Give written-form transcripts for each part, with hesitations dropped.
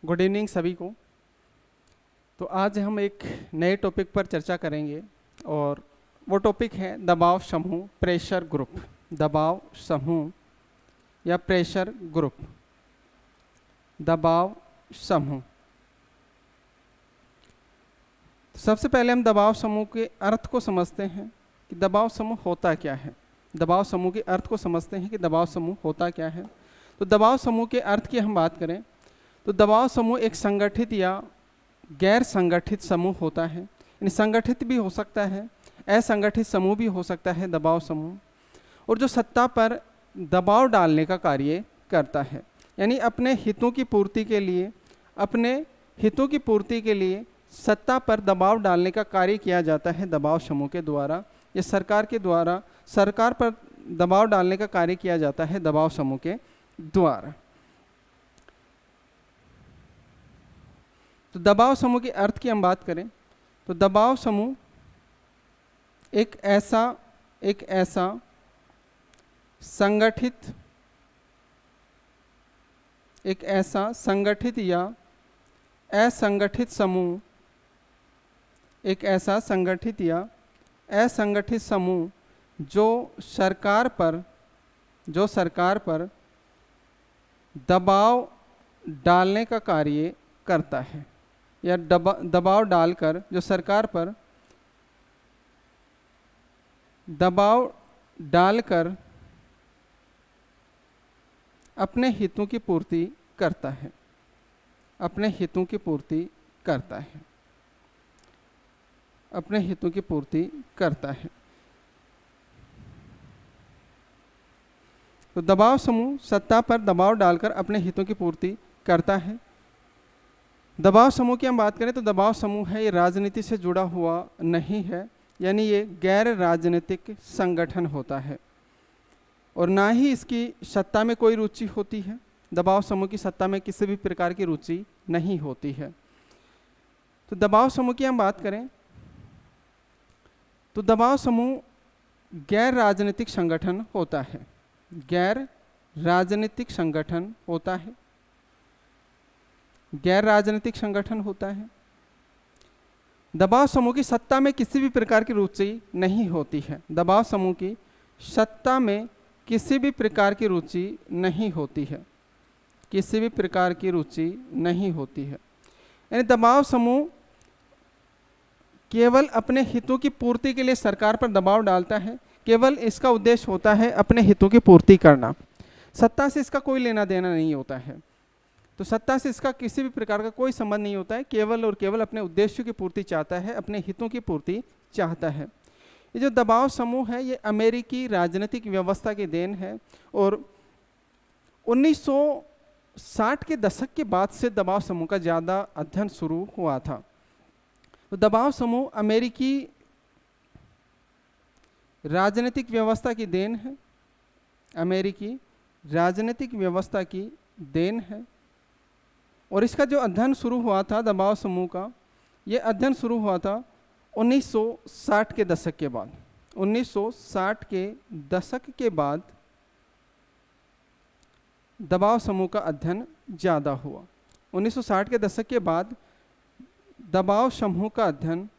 Good evening सभी को। तो आज हम एक नए टॉपिक पर चर्चा करेंगे और वो टॉपिक है दबाव समूह, प्रेशर ग्रुप। दबाव समूह या प्रेशर ग्रुप, दबाव समूह। तो सबसे पहले हम दबाव समूह के अर्थ को समझते हैं कि दबाव समूह होता क्या है। दबाव समूह के अर्थ को समझते हैं कि दबाव समूह होता क्या है। तो दबाव समूह के अर्थ की हम बात करें तो दबाव समूह एक संगठित या गैर संगठित समूह होता है। यानी संगठित भी हो सकता है, असंगठित समूह भी हो सकता है दबाव समूह, और जो सत्ता पर दबाव डालने का कार्य करता है। यानी अपने हितों की पूर्ति के लिए सत्ता पर दबाव डालने का कार्य किया जाता है दबाव समूह के द्वारा, या सरकार पर दबाव डालने का कार्य किया जाता है दबाव समूह के द्वारा। तो दबाव समूह के अर्थ की हम बात करें तो दबाव समूह एक ऐसा संगठित या असंगठित समूह जो सरकार पर दबाव डालने का कार्य करता है, या दबाव डालकर जो सरकार पर दबाव डालकर अपने हितों की पूर्ति करता है, अपने हितों की पूर्ति करता है। तो दबाव समूह सत्ता पर दबाव डालकर अपने हितों की पूर्ति करता है। दबाव समूह की हम बात करें तो दबाव समूह है ये राजनीति से जुड़ा हुआ नहीं है, यानी ये गैर राजनीतिक संगठन होता है और ना ही इसकी सत्ता में कोई रुचि होती है। दबाव समूह की सत्ता में किसी भी प्रकार की रुचि नहीं होती है। तो दबाव समूह की हम बात करें तो दबाव समूह गैर राजनीतिक संगठन होता है, गैर राजनीतिक संगठन होता है। दबाव समूह की सत्ता में किसी भी प्रकार की रुचि नहीं होती है। दबाव समूह की सत्ता में किसी भी प्रकार की रुचि नहीं होती है। यानी दबाव समूह केवल अपने हितों की पूर्ति के लिए सरकार पर दबाव डालता है। केवल इसका उद्देश्य होता है अपने हितों की पूर्ति करना। सत्ता से इसका कोई लेना देना नहीं होता है। तो सत्ता से इसका किसी भी प्रकार का कोई संबंध नहीं होता है। केवल और केवल अपने उद्देश्यों की पूर्ति चाहता है, अपने हितों की पूर्ति चाहता है। ये जो दबाव समूह है ये अमेरिकी राजनीतिक व्यवस्था की देन है और 1960 के दशक के बाद से दबाव समूह का ज़्यादा अध्ययन शुरू हुआ था। तो दबाव समूह अमेरिकी राजनीतिक व्यवस्था की देन है, अमेरिकी राजनीतिक व्यवस्था की देन है। और इसका जो अध्ययन शुरू हुआ था दबाव समूह का, ये अध्ययन शुरू हुआ था 1960 के दशक के बाद। 1960 के दशक के बाद दबाव समूह का अध्ययन ज़्यादा हुआ। 1960 के दशक के बाद दबाव समूह का अध्ययन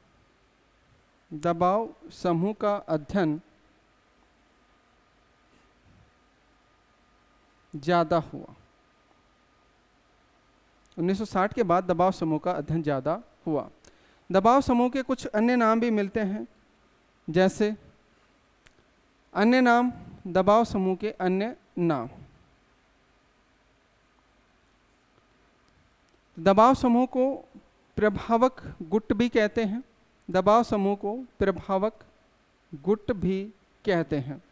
ज़्यादा हुआ। 1960 के बाद दबाव समूह का अध्ययन ज़्यादा हुआ। दबाव समूह के कुछ अन्य नाम भी मिलते हैं, जैसे अन्य नाम, दबाव समूह के अन्य नाम। दबाव समूह को प्रभावक गुट भी कहते हैं। दबाव समूह को प्रभावक गुट भी कहते हैं।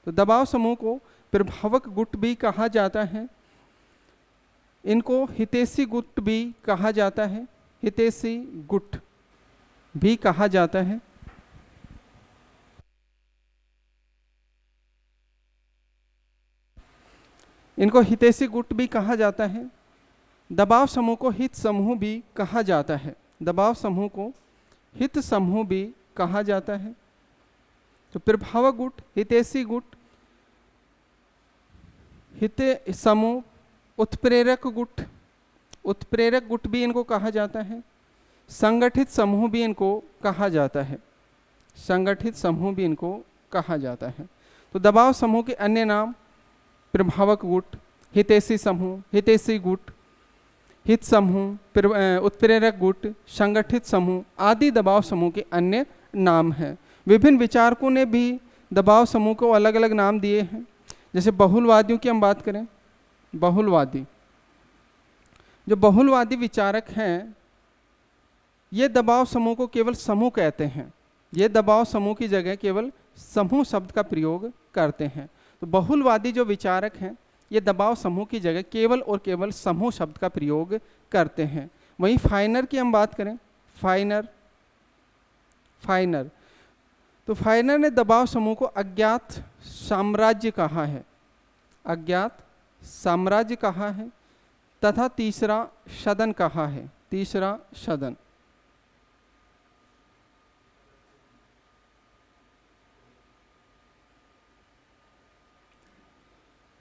तो दबाव समूह को प्रभावक गुट भी कहा जाता है। इनको हितैषी गुट भी कहा जाता है। हितैषी गुट भी कहा जाता है। इनको हितैषी गुट भी कहा जाता है। दबाव समूह को हित समूह भी कहा जाता है। दबाव समूह को हित समूह भी कहा जाता है। तो प्रभावक गुट, हितैषी गुट, हित समूह, उत्प्रेरक गुट उत्प्रेरक गुट भी इनको कहा जाता है, संगठित समूह भी इनको कहा जाता है, संगठित समूह भी इनको कहा जाता है। तो दबाव समूह के अन्य नाम प्रभावक गुट, हितैषी समूह, हितैषी गुट, हित समूह, उत्प्रेरक गुट, संगठित समूह आदि दबाव समूह के अन्य नाम हैं। विभिन्न विचारकों ने भी दबाव समूह को अलग अलग नाम दिए हैं। जैसे बहुलवादियों की हम बात करें, बहुलवादी, जो बहुलवादी विचारक हैं ये दबाव समूह को केवल समूह कहते हैं, ये दबाव समूह की जगह केवल समूह शब्द का प्रयोग करते हैं। तो बहुलवादी जो विचारक हैं ये दबाव समूह की जगह केवल और केवल समूह शब्द का प्रयोग करते हैं। वहीं फाइनर की हम बात करें, फाइनर, फाइनर, तो फाइनर ने दबाव समूह को अज्ञात साम्राज्य कहा है, अज्ञात साम्राज्य कहा है, तथा तीसरा सदन कहा है, तीसरा सदन।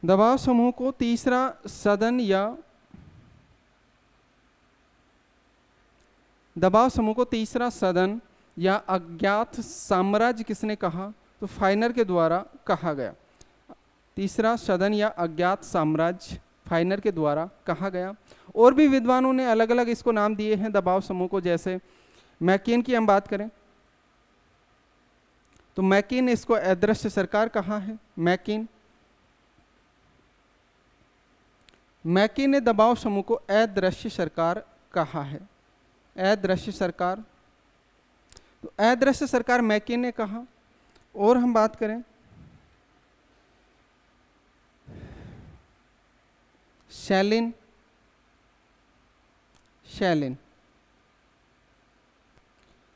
दबाव समूह को तीसरा सदन या दबाव समूह को तीसरा सदन या अज्ञात साम्राज्य किसने कहा? तो फाइनर के द्वारा कहा गया। तीसरा सदन या अज्ञात साम्राज्य फाइनर के द्वारा कहा गया। और भी विद्वानों ने अलग अलग इसको नाम दिए हैं दबाव समूह को। जैसे मैकिन की हम बात करें तो मैकिन ने इसको अदृश्य सरकार कहा है। मैकिन ने दबाव समूह को अदृश्य सरकार कहा है, अदृश्य सरकार। तो अदृश्य सरकार मैकिन ने कहा। और हम बात करें शैलिन, शैलिन,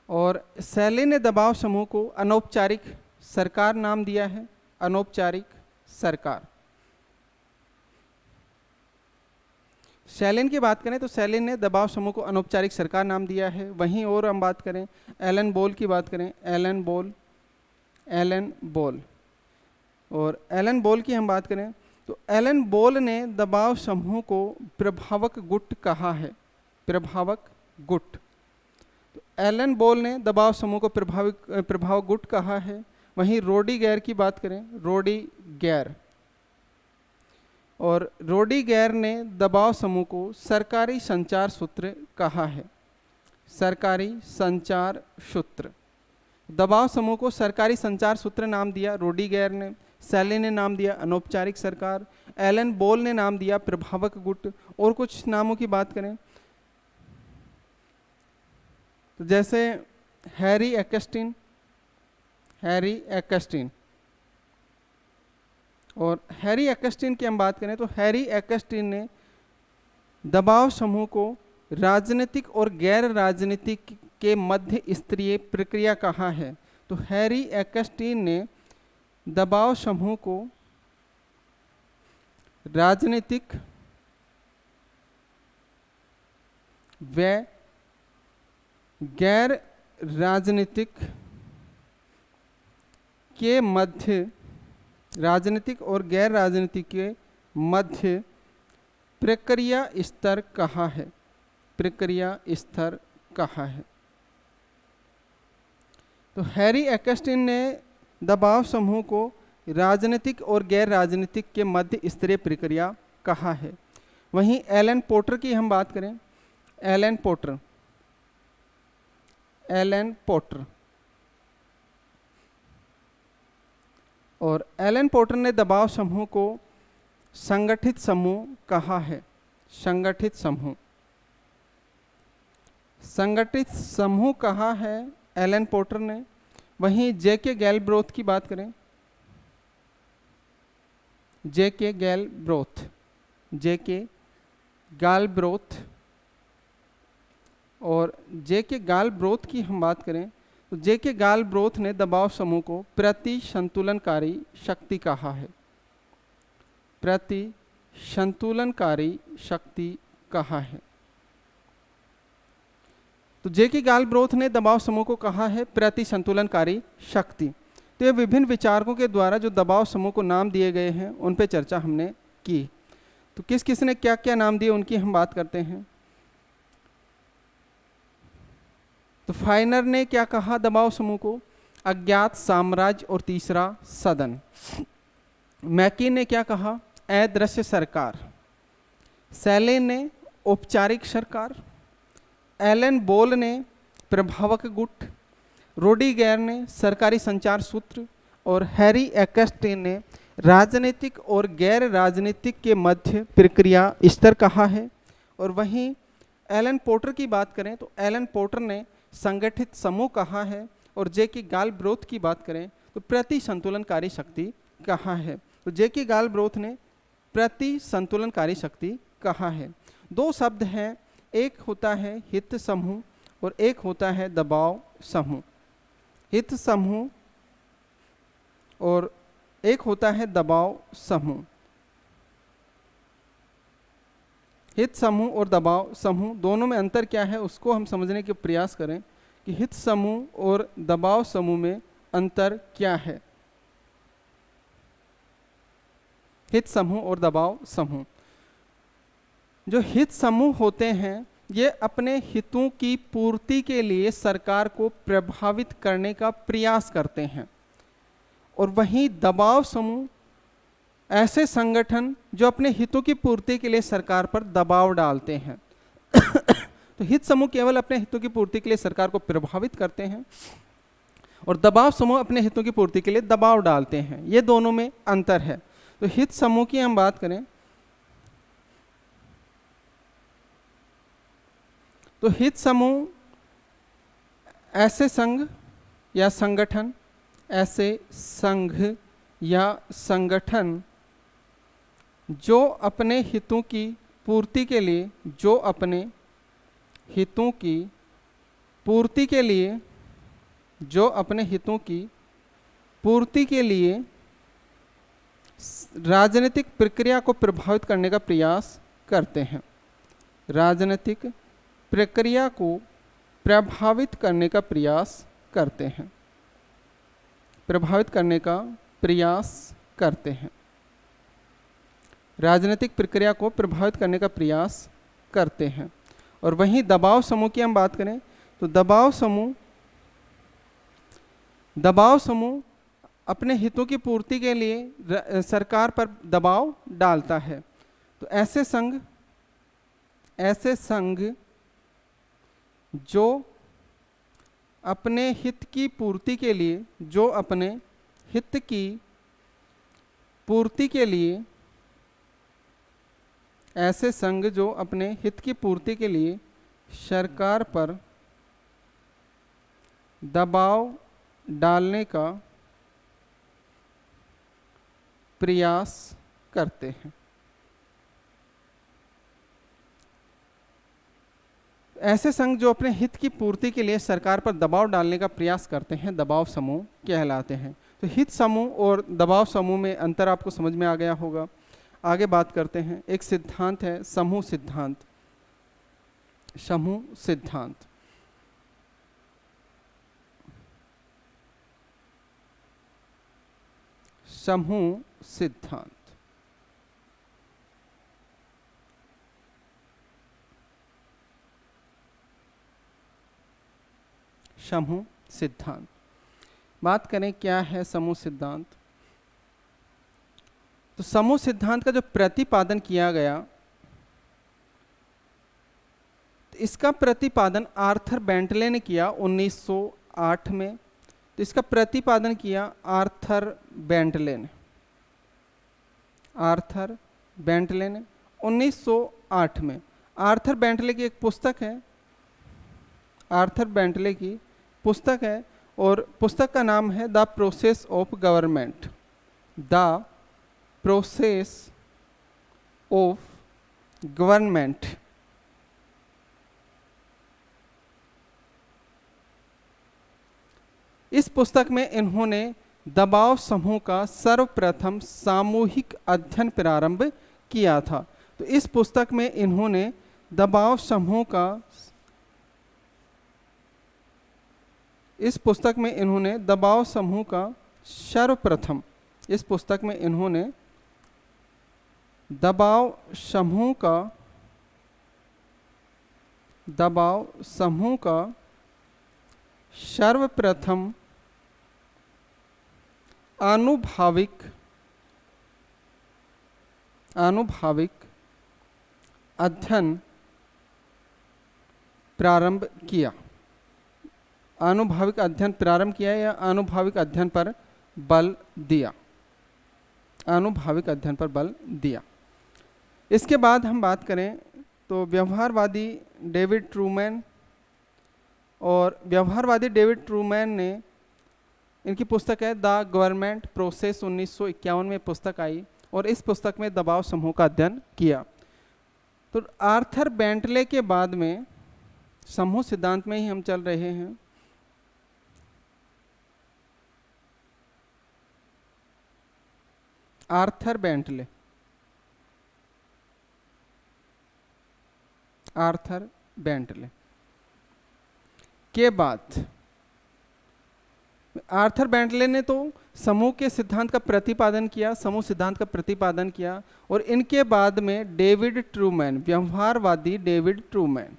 और शैलिन ने दबाव समूह को अनौपचारिक सरकार नाम दिया है, अनौपचारिक सरकार। शैलिन की बात करें तो शैलिन ने दबाव समूह को अनौपचारिक सरकार नाम दिया है। वहीं और हम बात करें एलन बोल की बात करें, एलन बोल, एलन बोल, और एलन बोल की हम बात करें तो एलन बोल ने दबाव समूह को प्रभावक गुट कहा है, प्रभावक गुट। तो एलन बोल ने दबाव समूह को प्रभावक गुट कहा है। वहीं रोडी गैर की बात करें, रोडी गैर, और रोडी गैर ने दबाव समूह को सरकारी संचार सूत्र कहा है, सरकारी संचार सूत्र। दबाव समूह को सरकारी संचार सूत्र नाम दिया रोडी गैर ने, शैलिन ने नाम दिया अनौपचारिक सरकार, एलन बोल ने नाम दिया प्रभावक गुट। और कुछ नामों की बात करें तो जैसे हैरी एक्स्टीन, हैरी एक्स्टीन, और हैरी एक्स्टीन की हम बात करें तो हैरी एक्स्टीन ने दबाव समूह को राजनीतिक और गैर राजनीतिक के मध्य स्तरीय प्रक्रिया कहा है। तो हैरी एक्स्टीन ने दबाव समूह को राजनीतिक व गैर राजनीतिक के मध्य, राजनीतिक और गैर राजनीतिक के मध्य प्रक्रिया स्तर कहा है, प्रक्रिया स्तर कहा है। तो हैरी एक्स्टीन ने दबाव समूह को राजनीतिक और गैर राजनीतिक के मध्य स्तरीय प्रक्रिया कहा है। वहीं एलन पोर्टर की हम बात करें, एलन पोर्टर, एलन पोर्टर, और एलन पोर्टर ने दबाव समूह को संगठित समूह कहा है, संगठित समूह, संगठित समूह कहा है एलन पोर्टर ने। वहीं जेके गैलब्रोथ की बात करें, जेके गैलब्रोथ, जेके गैलब्रोथ, और जेके गैलब्रोथ की हम बात करें तो जेके गैलब्रोथ ने दबाव समूह को प्रति संतुलनकारी शक्ति कहा है, प्रति संतुलनकारी शक्ति कहा है। तो जेके गैलब्रोथ ने दबाव समूह को कहा है प्रति संतुलनकारी शक्ति। तो ये विभिन्न विचारकों के द्वारा जो दबाव समूह को नाम दिए गए हैं उन पे चर्चा हमने की। तो किस किस ने क्या क्या नाम दिए उनकी हम बात करते हैं। तो फाइनर ने क्या कहा दबाव समूह को? अज्ञात साम्राज्य और तीसरा सदन। मैकी ने क्या कहा? अदृश्य सरकार। सैले ने औपचारिक सरकार। एलन बोल ने प्रभावक गुट। रोडीगेर ने सरकारी संचार सूत्र। और हैरी एक्स्टीन ने राजनीतिक और गैर राजनीतिक के मध्य प्रक्रिया स्तर कहा है। और वहीं एलन पोर्टर की बात करें तो एलन पोर्टर ने संगठित समूह कहा है। और जेकी गालब्रोथ की बात करें तो प्रति संतुलनकारी शक्ति कहा है। तो जेकी गालब्रोथ ने प्रति संतुलनकारी शक्ति कहा है। दो शब्द हैं, एक होता है हित समूह और एक होता है दबाव समूह। हित समूह और एक होता है दबाव समूह। हित समूह और दबाव समूह दोनों में अंतर क्या है उसको हम समझने के प्रयास करें कि हित समूह और दबाव समूह में अंतर क्या है। हित समूह और दबाव समूह, जो हित समूह होते हैं ये अपने हितों की पूर्ति के लिए सरकार को प्रभावित करने का प्रयास करते हैं। और वहीं दबाव समूह ऐसे संगठन जो अपने हितों की पूर्ति के लिए सरकार पर दबाव डालते हैं। तो हित समूह केवल अपने हितों की पूर्ति के लिए सरकार को प्रभावित करते हैं और दबाव समूह अपने हितों की पूर्ति के लिए दबाव डालते हैं। ये दोनों में अंतर है। तो हित समूह की हम बात करें तो हित समूह ऐसे संघ या संगठन जो अपने हितों की पूर्ति के लिए राजनीतिक प्रक्रिया को प्रभावित करने का प्रयास करते हैं। राजनीतिक प्रक्रिया को प्रभावित करने का प्रयास करते हैं। राजनीतिक प्रक्रिया को प्रभावित करने का प्रयास करते हैं। और वहीं दबाव समूह की हम बात करें तो दबाव समूह अपने हितों की पूर्ति के लिए सरकार पर दबाव डालता है। तो ऐसे संघ जो अपने हित की पूर्ति के लिए सरकार पर दबाव डालने का प्रयास करते हैं। ऐसे संघ जो अपने हित की पूर्ति के लिए सरकार पर दबाव डालने का प्रयास करते हैं दबाव समूह कहलाते हैं। तो हित समूह और दबाव समूह में अंतर आपको समझ में आ गया होगा। आगे बात करते हैं, एक सिद्धांत है समूह सिद्धांत। समूह सिद्धांत समूह सिद्धांत बात करें क्या है समूह सिद्धांत। तो समूह सिद्धांत का जो प्रतिपादन किया गया, तो इसका प्रतिपादन आर्थर बेंटले ने किया 1908 में। तो इसका प्रतिपादन किया आर्थर बेंटले ने 1908 में। आर्थर बेंटले की एक पुस्तक है, और पुस्तक का नाम है द प्रोसेस ऑफ गवर्नमेंट। इस पुस्तक में इन्होंने दबाव समूह का सर्वप्रथम सामूहिक अध्ययन प्रारंभ किया था। तो इस पुस्तक में इन्होंने दबाव समूह का सर्वप्रथम दबाव समूह का सर्वप्रथम आनुभाविक अध्ययन प्रारंभ किया। आनुभाविक अध्ययन प्रारंभ किया या आनुभाविक अध्ययन पर बल दिया। आनुभाविक अध्ययन पर बल दिया। इसके बाद हम बात करें तो व्यवहारवादी डेविड ट्रूमैन, और व्यवहारवादी डेविड ट्रूमैन ने, इनकी पुस्तक है द गवर्नमेंट प्रोसेस, 1951 में पुस्तक आई, और इस पुस्तक में दबाव समूह का अध्ययन किया। तो आर्थर बेंटले के बाद में समूह सिद्धांत में ही हम चल रहे हैं। आर्थर बेंटले के बाद आर्थर बेंटले ने तो समूह के सिद्धांत का प्रतिपादन किया, समूह सिद्धांत का प्रतिपादन किया, और इनके बाद में डेविड ट्रूमैन, व्यवहारवादी डेविड ट्रूमैन,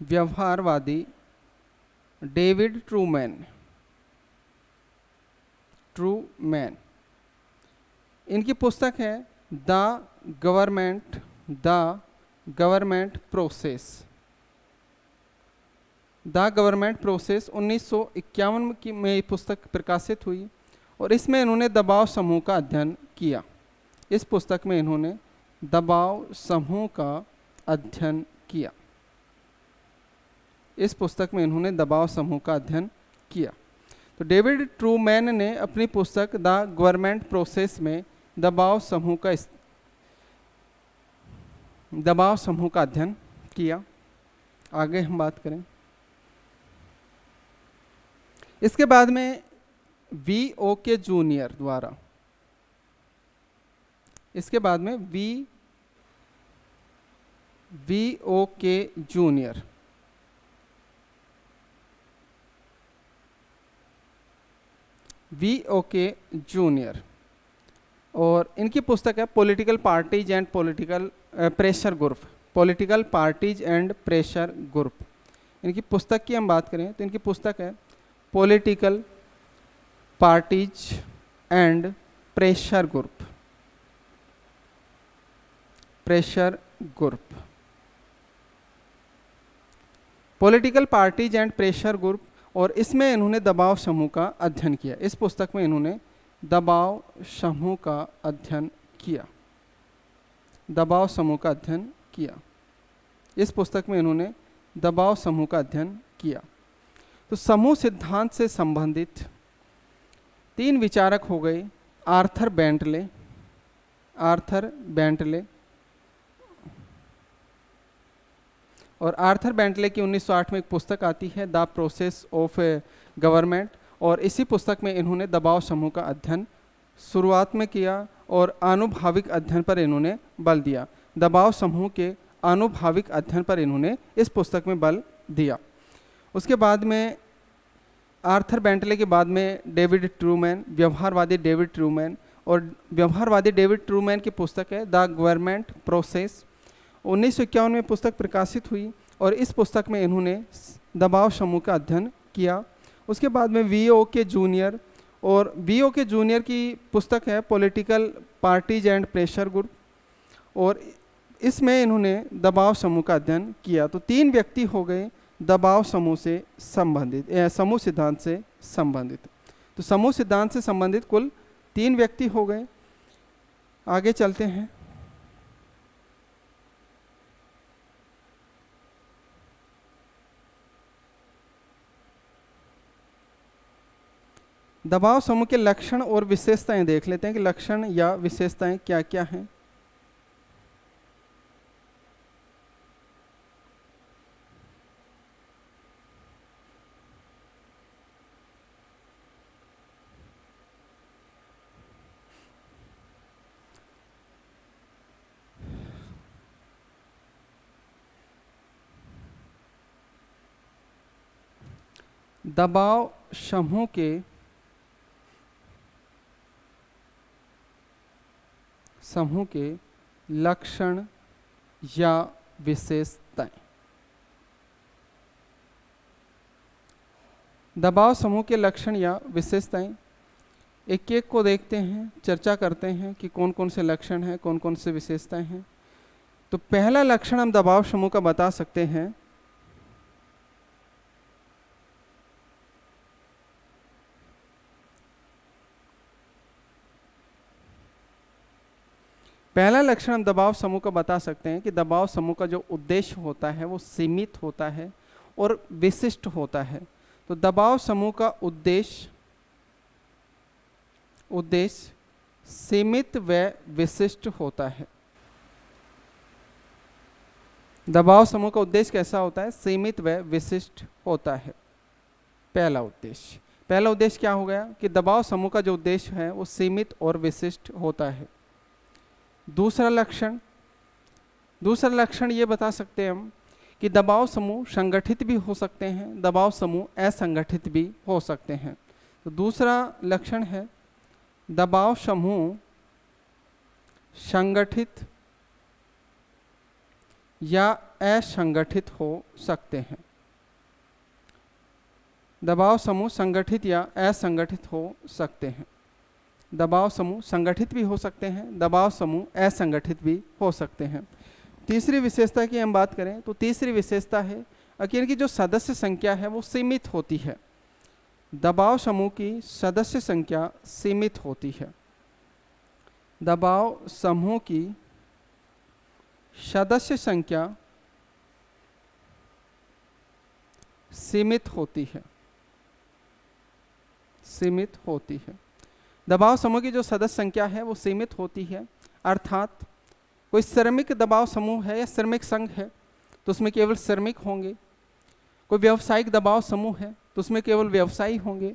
व्यवहारवादी डेविड ट्रूमैन, इनकी पुस्तक है the government process. The government process 1951 में ये पुस्तक प्रकाशित हुई, और इसमें इन्होंने दबाव समूह का अध्ययन किया। इस पुस्तक में इन्होंने दबाव समूह का अध्ययन किया। इस पुस्तक में इन्होंने दबाव समूह का अध्ययन किया। तो डेविड ट्रूमैन ने अपनी पुस्तक द गवर्नमेंट प्रोसेस में दबाव समूह का अध्ययन किया। आगे हम बात करें, इसके बाद में V.O.K. जूनियर द्वारा, इसके बाद में V.O.K. जूनियर, और इनकी पुस्तक है political parties and pressure group. इनकी पुस्तक की हम बात करें तो इनकी पुस्तक है political parties and pressure group. Political parties and pressure group, और इसमें इन्होंने दबाव समूह का अध्ययन किया। इस पुस्तक में इन्होंने दबाव समूह का अध्ययन किया। इस पुस्तक में इन्होंने दबाव समूह का अध्ययन किया। तो समूह सिद्धांत से संबंधित 3 विचारक हो गए, आर्थर बेंटले, और आर्थर बेंटले की 1908 में एक पुस्तक आती है द प्रोसेस ऑफ गवर्नमेंट, और इसी पुस्तक में इन्होंने दबाव समूह का अध्ययन शुरुआत में किया, और आनुभाविक अध्ययन पर इन्होंने बल दिया। दबाव समूह के आनुभाविक अध्ययन पर इन्होंने इस पुस्तक में बल दिया। उसके बाद में आर्थर बेंटले के बाद में डेविड ट्रूमैन, व्यवहारवादी डेविड ट्रूमैन, और व्यवहारवादी डेविड ट्रूमैन की पुस्तक है द गवर्नमेंट प्रोसेस, 1951 में पुस्तक प्रकाशित हुई, और इस पुस्तक में इन्होंने दबाव समूह का अध्ययन किया। उसके बाद में V.O.K. जूनियर, और V.O.K. जूनियर की पुस्तक है political parties and pressure group, और इसमें इन्होंने दबाव समूह का अध्ययन किया। तो 3 व्यक्ति हो गए दबाव समूह से संबंधित, समूह सिद्धांत से संबंधित। तो समूह सिद्धांत से संबंधित कुल 3 व्यक्ति हो गए। आगे चलते हैं। दबाव समूह के लक्षण और विशेषताएं देख लेते हैं कि लक्षण या विशेषताएं क्या क्या हैं। दबाव समूह के समूह के लक्षण या विशेषताएं। दबाव समूह के लक्षण या विशेषताएं, एक एक को देखते हैं, चर्चा करते हैं कि कौन कौन से लक्षण हैं, कौन कौन से विशेषताएं हैं। तो पहला लक्षण हम दबाव समूह का बता सकते हैं हम दबाव समूह का बता सकते हैं कि दबाव समूह का जो उद्देश्य होता है वो सीमित होता है और विशिष्ट होता है। तो दबाव समूह का उद्देश्य सीमित व विशिष्ट होता है। दबाव समूह का उद्देश्य कैसा होता है? सीमित व विशिष्ट होता है। पहला उद्देश्य क्या हो गया कि दबाव समूह का जो उद्देश्य है वो सीमित और विशिष्ट होता है। दूसरा लक्षण ये बता सकते हैं हम कि दबाव समूह संगठित भी हो सकते हैं, दबाव समूह असंगठित भी हो सकते हैं। तो दूसरा लक्षण है दबाव समूह संगठित या असंगठित हो सकते हैं। दबाव समूह संगठित या असंगठित हो सकते हैं। दबाव समूह संगठित भी हो सकते हैं, दबाव समूह असंगठित भी हो सकते हैं। तीसरी विशेषता की हम बात करें तो तीसरी विशेषता है कि इनकी जो सदस्य संख्या है वो सीमित होती है। दबाव समूह की सदस्य संख्या सीमित होती है। दबाव समूह की सदस्य संख्या सीमित होती है। दबाव समूह की जो सदस्य संख्या है वो सीमित होती है, अर्थात कोई श्रमिक दबाव समूह है या श्रमिक संघ है तो उसमें केवल श्रमिक होंगे। कोई व्यावसायिक दबाव समूह है तो उसमें केवल व्यवसायी होंगे।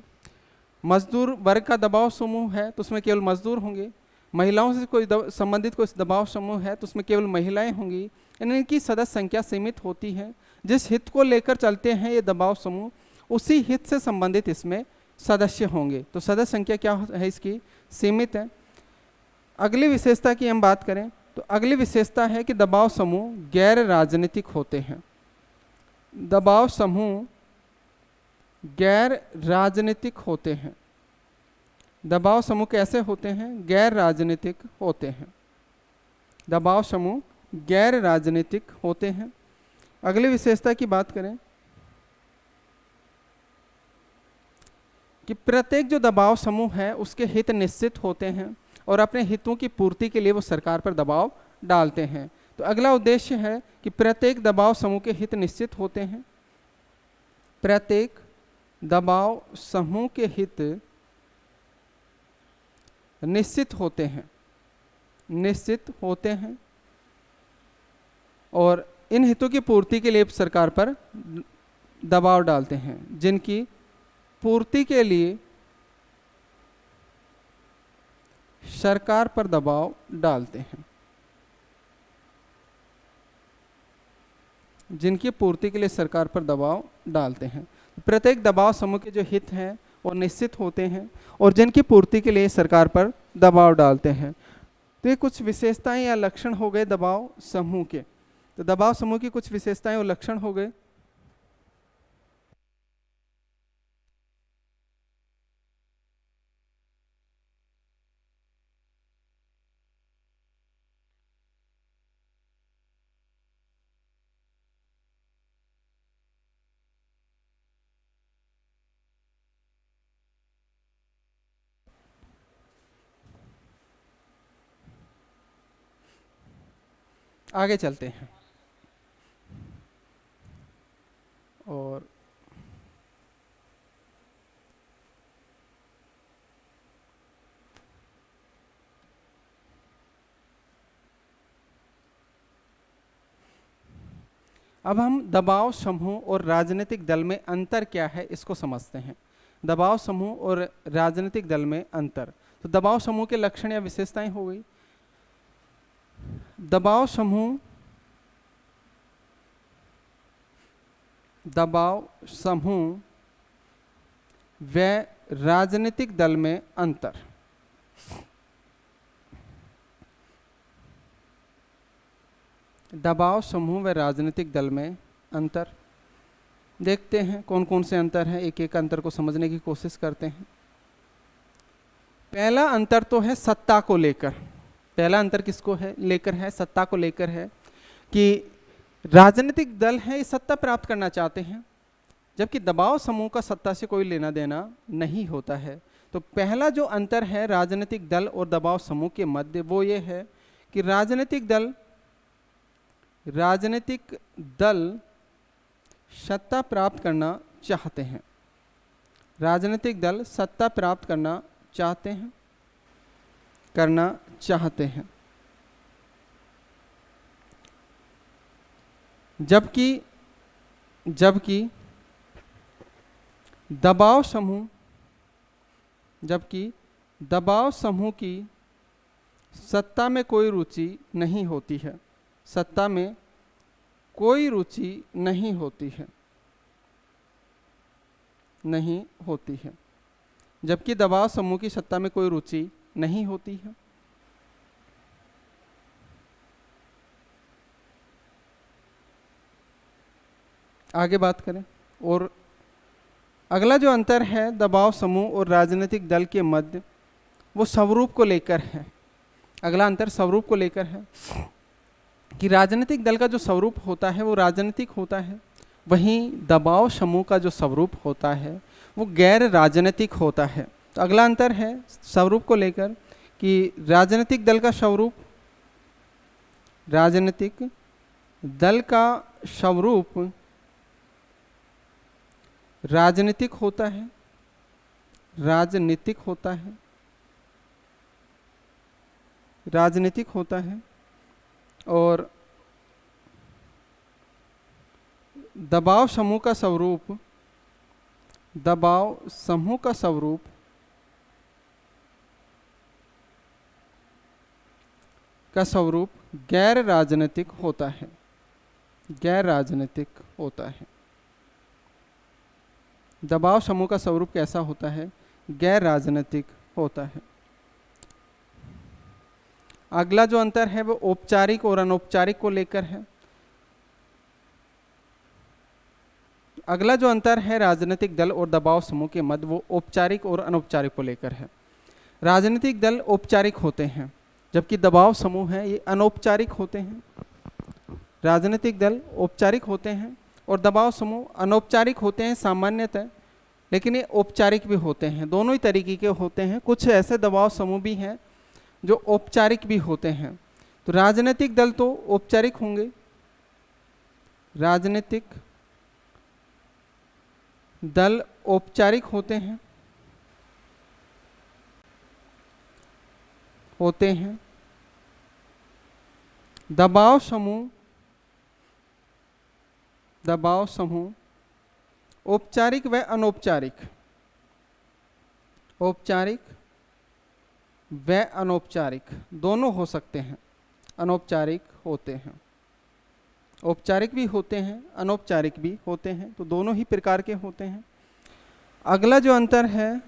मजदूर वर्ग का दबाव समूह है तो उसमें केवल मजदूर होंगे। महिलाओं से कोई संबंधित कोई दबाव समूह है तो उसमें केवल महिलाएं होंगी। इनकी सदस्य संख्या सीमित होती है। जिस हित को लेकर चलते हैं ये दबाव समूह, उसी हित से संबंधित इसमें सदस्य होंगे। तो सदस्य संख्या क्या है इसकी? सीमित है। अगली विशेषता की हम बात करें तो अगली विशेषता है कि दबाव समूह गैर राजनीतिक होते हैं। दबाव समूह गैर राजनीतिक होते हैं। दबाव समूह कैसे होते हैं? गैर राजनीतिक होते हैं। दबाव समूह गैर राजनीतिक होते हैं। अगली विशेषता की बात करें कि प्रत्येक जो दबाव समूह है उसके हित निश्चित होते हैं और अपने हितों की पूर्ति के लिए वो सरकार पर दबाव डालते हैं। तो अगला उद्देश्य है कि प्रत्येक दबाव समूह के हित निश्चित होते हैं। प्रत्येक दबाव समूह के हित निश्चित होते हैं और इन हितों की पूर्ति के लिए सरकार पर दबाव डालते हैं, जिनकी पूर्ति के लिए सरकार पर दबाव डालते हैं। जिनकी पूर्ति के लिए सरकार पर दबाव डालते हैं। प्रत्येक दबाव समूह के जो हित हैं वो निश्चित होते हैं और जिनकी पूर्ति के लिए सरकार पर दबाव डालते हैं। तो ये कुछ विशेषताएं या लक्षण हो गए दबाव समूह के। तो दबाव समूह की कुछ विशेषताएं और लक्षण हो गए। आगे चलते हैं और अब हम दबाव समूह और राजनीतिक दल में अंतर क्या है इसको समझते हैं। दबाव समूह और राजनीतिक दल में अंतर। तो दबाव समूह के लक्षण या विशेषताएं हो गई। दबाव समूह व राजनीतिक दल में अंतर। दबाव समूह व राजनीतिक दल में अंतर देखते हैं। कौन कौन से अंतर हैं, एक एक अंतर को समझने की कोशिश करते हैं। पहला अंतर तो है सत्ता को लेकर। पहला अंतर किसको है लेकर है? सत्ता को लेकर है कि राजनीतिक दल है ये सत्ता प्राप्त करना चाहते हैं, जबकि दबाव समूह का सत्ता से कोई लेना देना नहीं होता है। तो पहला जो अंतर है राजनीतिक दल और दबाव समूह के मध्य वो ये है कि राजनीतिक दल सत्ता प्राप्त करना चाहते हैं। राजनीतिक दल सत्ता प्राप्त करना चाहते हैं, जबकि दबाव समूह की सत्ता में कोई रुचि नहीं होती है। सत्ता में कोई रुचि नहीं होती है, जबकि दबाव समूह की सत्ता में कोई रुचि नहीं होती है। आगे बात करें। और अगला जो अंतर है दबाव समूह और राजनीतिक दल के मध्य वो स्वरूप को लेकर है। अगला अंतर स्वरूप को लेकर है कि राजनीतिक दल का जो स्वरूप होता है वो राजनीतिक होता है, वहीं दबाव समूह का जो स्वरूप होता है वो गैर राजनीतिक होता है। तो अगला अंतर है स्वरूप को लेकर कि राजनीतिक दल का स्वरूप राजनीतिक राजनीतिक होता है और दबाव समूह का स्वरूप गैर राजनीतिक होता है। दबाव समूह का स्वरूप कैसा होता है? गैर राजनीतिक होता है। अगला जो अंतर है वो औपचारिक और अनौपचारिक को लेकर है। अगला जो अंतर है राजनीतिक दल और दबाव समूह के मध्य वो औपचारिक और अनौपचारिक को लेकर है। राजनीतिक दल औपचारिक होते हैं, जबकि दबाव समूह है ये अनौपचारिक होते हैं। राजनीतिक दल औपचारिक होते हैं और दबाव समूह अनौपचारिक होते हैं सामान्यतः, लेकिन ये औपचारिक भी होते हैं। दोनों ही तरीके के होते हैं। कुछ ऐसे दबाव समूह भी हैं जो औपचारिक भी होते हैं। तो राजनीतिक दल तो औपचारिक होंगे, राजनीतिक दल औपचारिक होते हैं। दबाव समूह औपचारिक व अनौपचारिक दोनों हो सकते हैं। अनौपचारिक होते हैं, औपचारिक भी होते हैं, अनौपचारिक भी होते हैं, तो दोनों ही प्रकार के होते हैं। अगला जो अंतर है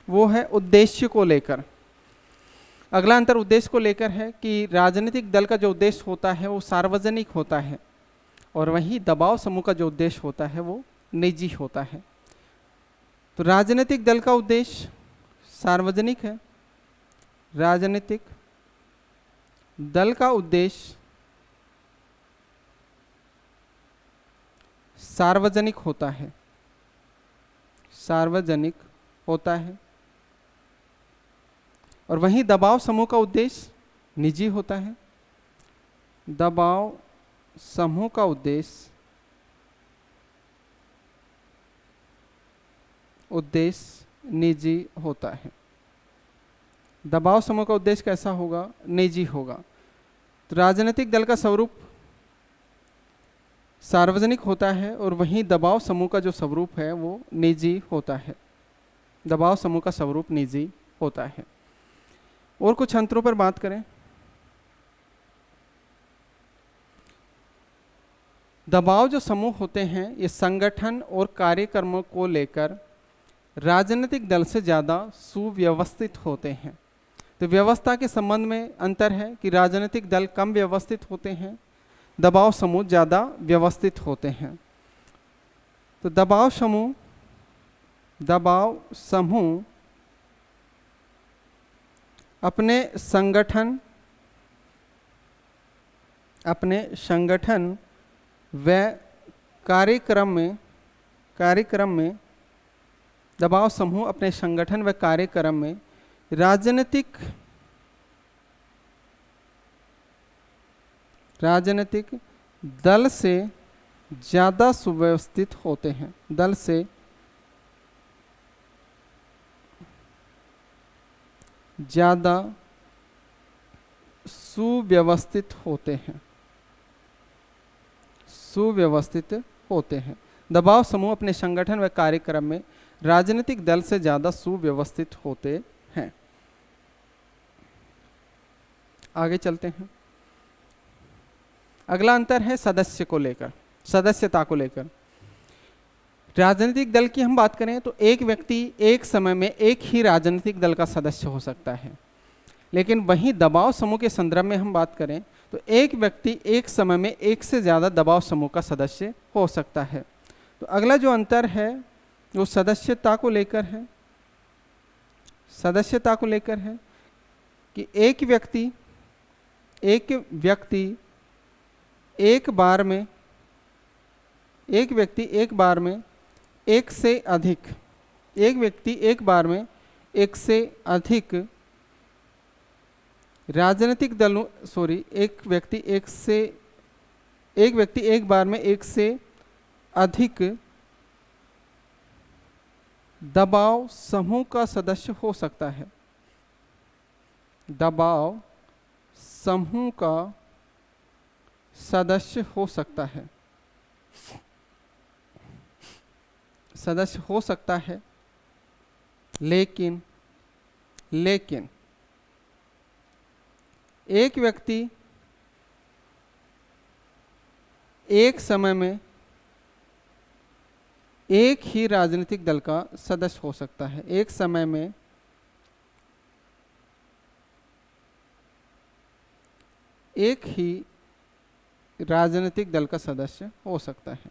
वो है उद्देश्य को लेकर। अगला अंतर उद्देश्य को लेकर है कि राजनीतिक दल का जो उद्देश्य होता है वो सार्वजनिक होता है और वहीं दबाव समूह का जो उद्देश्य होता है वो निजी होता है। तो राजनीतिक दल का उद्देश्य सार्वजनिक है, राजनीतिक दल का उद्देश्य सार्वजनिक होता है और वहीं दबाव समूह का उद्देश्य निजी होता है। दबाव समूह का उद्देश्य निजी होता है। दबाव समूह का उद्देश्य कैसा होगा? निजी होगा। तो राजनीतिक दल का स्वरूप सार्वजनिक होता है और वहीं दबाव समूह का जो स्वरूप है वो निजी होता है। दबाव समूह का स्वरूप निजी होता है। और कुछ अंतरों पर बात करें। दबाव जो समूह होते हैं ये संगठन और कार्यक्रमों को लेकर राजनीतिक दल से ज़्यादा सुव्यवस्थित होते हैं। तो व्यवस्था के संबंध में अंतर है कि राजनीतिक दल कम व्यवस्थित होते हैं दबाव समूह ज़्यादा व्यवस्थित होते हैं। तो दबाव समूह अपने संगठन व कार्यक्रम में दबाव समूह अपने संगठन व कार्यक्रम में राजनीतिक दल से ज़्यादा सुव्यवस्थित होते हैं। सुव्यवस्थित होते हैं। दबाव समूह अपने संगठन व कार्यक्रम में राजनीतिक दल से ज़्यादा सुव्यवस्थित होते हैं। आगे चलते हैं। अगला अंतर है सदस्यता को लेकर। राजनीतिक दल की हम बात करें तो एक व्यक्ति एक समय में एक ही राजनीतिक दल का सदस्य हो सकता है, लेकिन वहीं दबाव समूह के संदर्भ में हम बात करें तो एक व्यक्ति एक समय में एक से ज़्यादा दबाव समूह का सदस्य हो सकता है। तो अगला जो अंतर है वो सदस्यता को लेकर है कि एक व्यक्ति एक बार में एक से अधिक राजनीतिक दलों एक व्यक्ति एक बार में एक से अधिक दबाव समूह का सदस्य हो सकता है। दबाव समूह का सदस्य हो सकता है, लेकिन एक व्यक्ति एक समय में एक ही राजनीतिक दल का सदस्य हो सकता है। एक समय में एक ही राजनीतिक दल का सदस्य हो सकता है।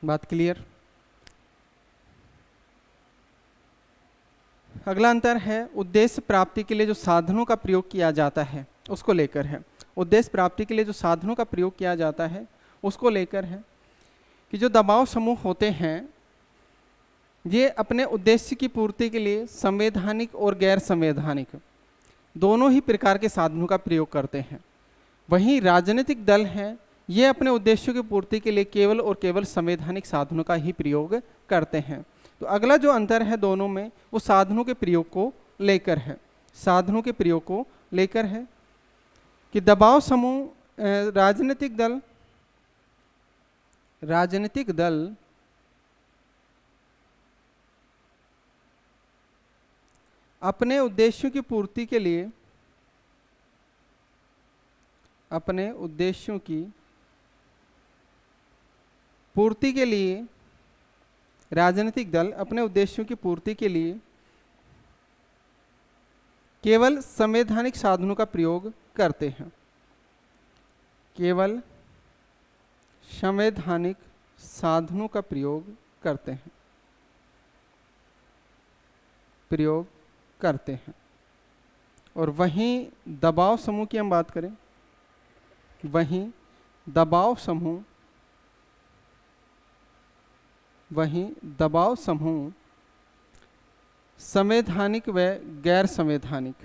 बात क्लियर? अगला अंतर है उद्देश्य प्राप्ति के लिए जो साधनों का प्रयोग किया जाता है उसको लेकर है। उद्देश्य प्राप्ति के लिए जो साधनों का प्रयोग किया जाता है उसको लेकर है कि जो दबाव समूह होते हैं ये अपने उद्देश्य की पूर्ति के लिए संवैधानिक और गैर संवैधानिक दोनों ही प्रकार के साधनों का प्रयोग करते हैं। वहीं राजनीतिक दल हैं ये अपने उद्देश्यों की पूर्ति के लिए केवल और केवल संवैधानिक साधनों का ही प्रयोग करते हैं। तो अगला जो अंतर है दोनों में वो साधनों के प्रयोग को लेकर है कि दबाव समूह राजनीतिक दल अपने उद्देश्यों की पूर्ति के लिए राजनीतिक दल अपने उद्देश्यों की पूर्ति के लिए केवल संवैधानिक साधनों का प्रयोग करते हैं। और वहीं दबाव समूह की हम बात करें, वहीं दबाव समूह संवैधानिक व गैर संवैधानिक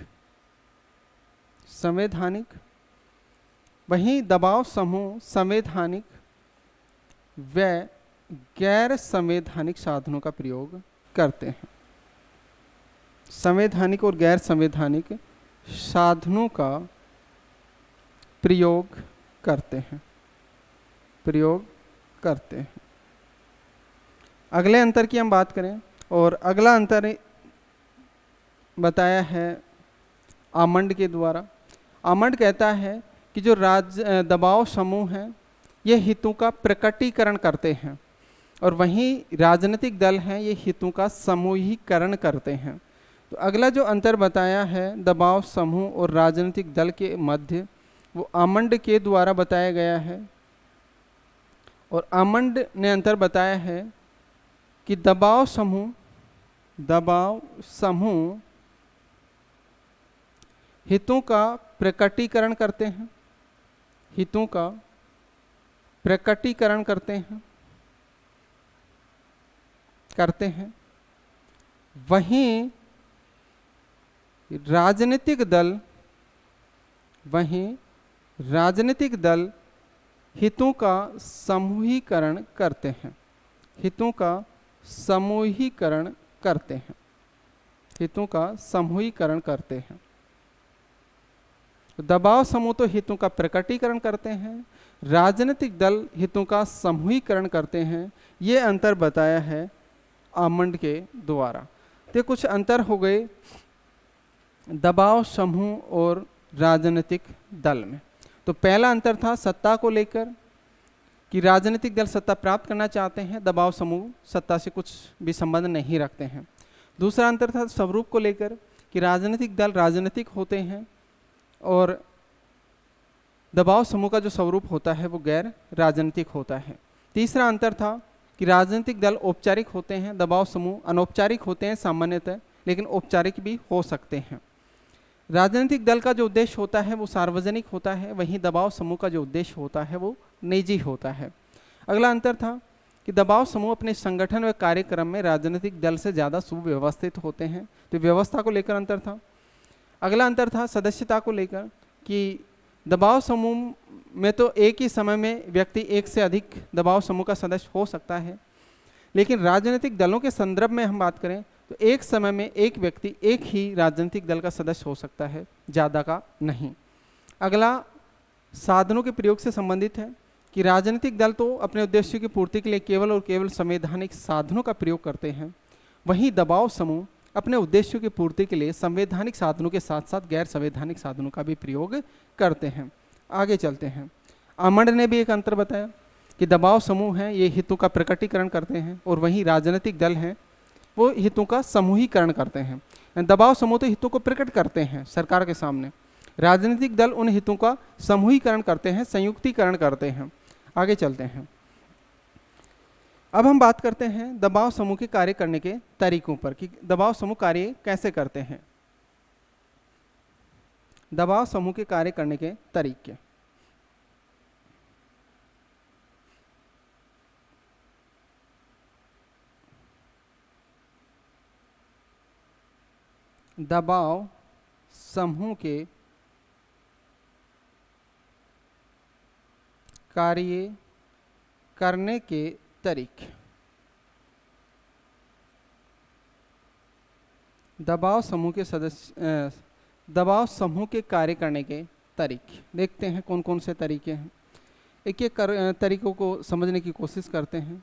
वहीं दबाव समूह संवैधानिक व गैर संवैधानिक साधनों का प्रयोग करते हैं। संवैधानिक और गैर संवैधानिक साधनों का प्रयोग करते हैं। अगले अंतर की हम बात करें और अगला अंतर बताया है आमंड के द्वारा। आमंड कहता है कि जो दबाव समूह हैं ये हितों का प्रकटीकरण करते हैं। और वहीं राजनीतिक दल हैं ये हितों का समूहीकरण करते हैं। तो अगला जो अंतर बताया है दबाव समूह और राजनीतिक दल के मध्य, वो आमंड के द्वारा बताया गया है। और आमंड ने अंतर बताया है कि दबाव समूह हितों का प्रकटीकरण करते हैं, हितों का प्रकटीकरण करते हैं। वहीं राजनीतिक दल हितों का समूहीकरण करते हैं, हितों का समूहीकरण करते हैं, हितों का समूहीकरण करते हैं। दबाव समूह तो हितों का प्रकटीकरण करते हैं, राजनीतिक दल हितों का समूहीकरण करते हैं। ये अंतर बताया है आमंड के द्वारा। तो कुछ अंतर हो गए दबाव समूह और राजनीतिक दल में। तो पहला अंतर था सत्ता को लेकर कि राजनीतिक दल सत्ता प्राप्त करना चाहते हैं, दबाव समूह सत्ता से कुछ भी संबंध नहीं रखते हैं। दूसरा अंतर था स्वरूप को लेकर कि राजनीतिक दल राजनीतिक होते हैं और दबाव समूह का जो स्वरूप होता है वो गैर राजनीतिक होता है। तीसरा अंतर था कि राजनीतिक दल औपचारिक होते हैं, दबाव समूह अनौपचारिक होते हैं सामान्यतः, लेकिन औपचारिक भी हो सकते हैं। राजनीतिक दल का जो उद्देश्य होता है वो सार्वजनिक होता है, वहीं दबाव समूह का जो उद्देश्य होता है वो निजी होता है। अगला अंतर था कि दबाव समूह अपने संगठन व कार्यक्रम में राजनीतिक दल से ज़्यादा सुव्यवस्थित होते हैं, तो व्यवस्था को लेकर अंतर था। अगला अंतर था सदस्यता को लेकर कि दबाव समूह में तो एक ही समय में व्यक्ति एक से अधिक दबाव समूह का सदस्य हो सकता है, लेकिन राजनीतिक दलों के संदर्भ में हम बात करें तो एक समय में एक व्यक्ति एक ही राजनीतिक दल का सदस्य हो सकता है, ज़्यादा का नहीं। अगला साधनों के प्रयोग से संबंधित है कि राजनीतिक दल तो अपने उद्देश्यों की पूर्ति के लिए केवल और केवल संवैधानिक साधनों का प्रयोग करते हैं, वहीं दबाव समूह अपने उद्देश्यों की पूर्ति के लिए संवैधानिक साधनों के साथ साथ गैर संवैधानिक साधनों का भी प्रयोग करते हैं। आगे चलते हैं। आमंड ने भी एक अंतर बताया कि दबाव समूह हैं ये हितों का प्रकटीकरण करते हैं और वहीं राजनीतिक दल हैं वो हितों का समूहीकरण करते हैं। दबाव समूह तो हितों को प्रकट करते हैं सरकार के सामने, राजनीतिक दल उन हितों का समूहीकरण करते हैं, संयुक्तिकरण करते हैं। आगे चलते हैं। अब हम बात करते हैं दबाव समूह के कार्य करने के तरीकों पर कि दबाव समूह कार्य कैसे करते हैं। दबाव समूह के कार्य करने के तरीके। दबाव समूह के कार्य करने के तरीके। दबाव समूह के सदस्य दबाव समूह के कार्य करने के तरीके देखते हैं कौन कौन से तरीके हैं। एक एक तरीकों को समझने की कोशिश करते हैं।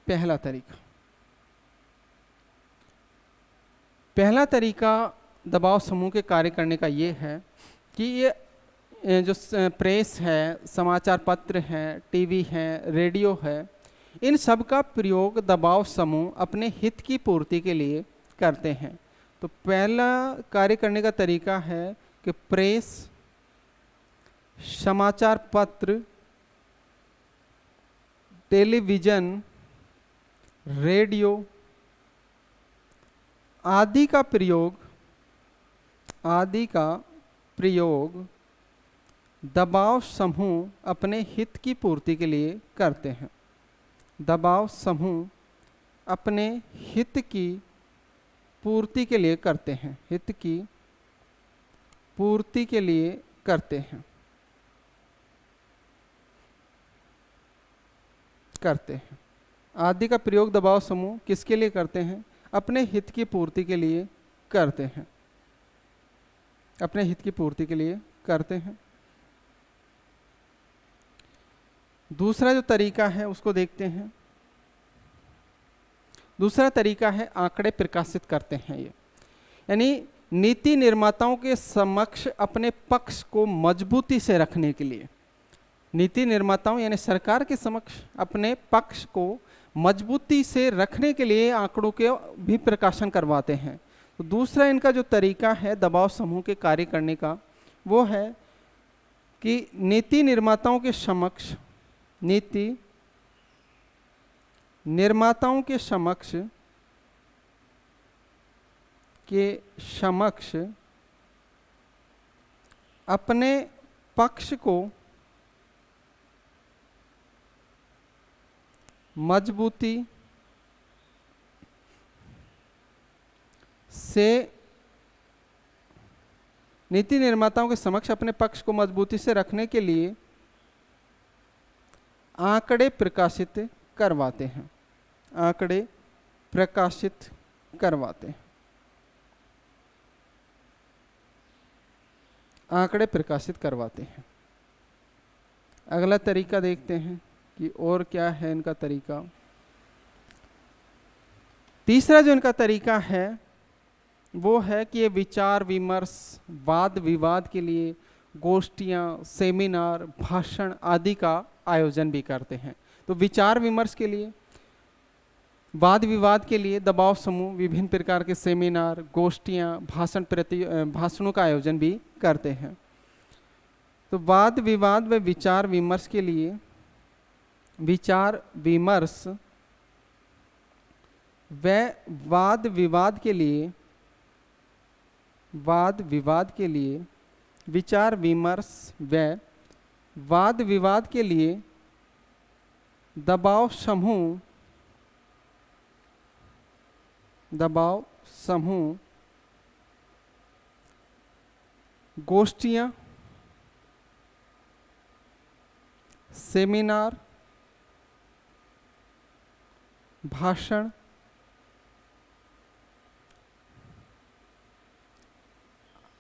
पहला तरीका दबाव समूह के कार्य करने का ये है कि ये जो प्रेस है, समाचार पत्र हैं, टीवी है, रेडियो है, इन सब का प्रयोग दबाव समूह अपने हित की पूर्ति के लिए करते हैं। तो पहला कार्य करने का तरीका है कि प्रेस, समाचार पत्र, टेलीविज़न, रेडियो आदि का प्रयोग दबाव समूह अपने हित की पूर्ति के लिए करते हैं। दबाव समूह अपने हित की पूर्ति के लिए करते हैं, हित की पूर्ति के लिए करते हैं। आदि का प्रयोग दबाव समूह किसके लिए करते हैं? अपने हित की पूर्ति के लिए करते हैं, अपने हित की पूर्ति के लिए करते हैं। दूसरा जो तरीका है उसको देखते हैं। दूसरा तरीका है आंकड़े प्रकाशित करते हैं ये, यानी नीति निर्माताओं के समक्ष अपने पक्ष को मजबूती से रखने के लिए नीति निर्माताओं यानी सरकार के समक्ष अपने पक्ष को मजबूती से रखने के लिए आंकड़ों के भी प्रकाशन करवाते हैं। तो दूसरा इनका जो तरीका है दबाव समूह के कार्य करने का, वो है कि नीति निर्माताओं के समक्ष अपने पक्ष को मजबूती से नीति निर्माताओं के समक्ष अपने पक्ष को मजबूती से रखने के लिए आंकड़े प्रकाशित करवाते हैं। आंकड़े प्रकाशित करवाते हैं। आंकड़े प्रकाशित करवाते हैं। अगला तरीका देखते हैं कि और क्या है इनका तरीका। तीसरा जो इनका तरीका है वो है कि ये विचार विमर्श, वाद विवाद के लिए गोष्ठियाँ, सेमिनार, भाषण आदि का आयोजन भी करते हैं। तो विचार विमर्श के लिए, वाद विवाद के लिए दबाव समूह विभिन्न प्रकार के सेमिनार, गोष्ठियाँ, भाषणों का आयोजन भी करते हैं। तो वाद विवाद व विचार विमर्श के लिए, विचार विमर्श व वाद विवाद के लिए, विचार विमर्श व वाद विवाद के लिए दबाव समूह गोष्ठियाँ, सेमिनार, भाषण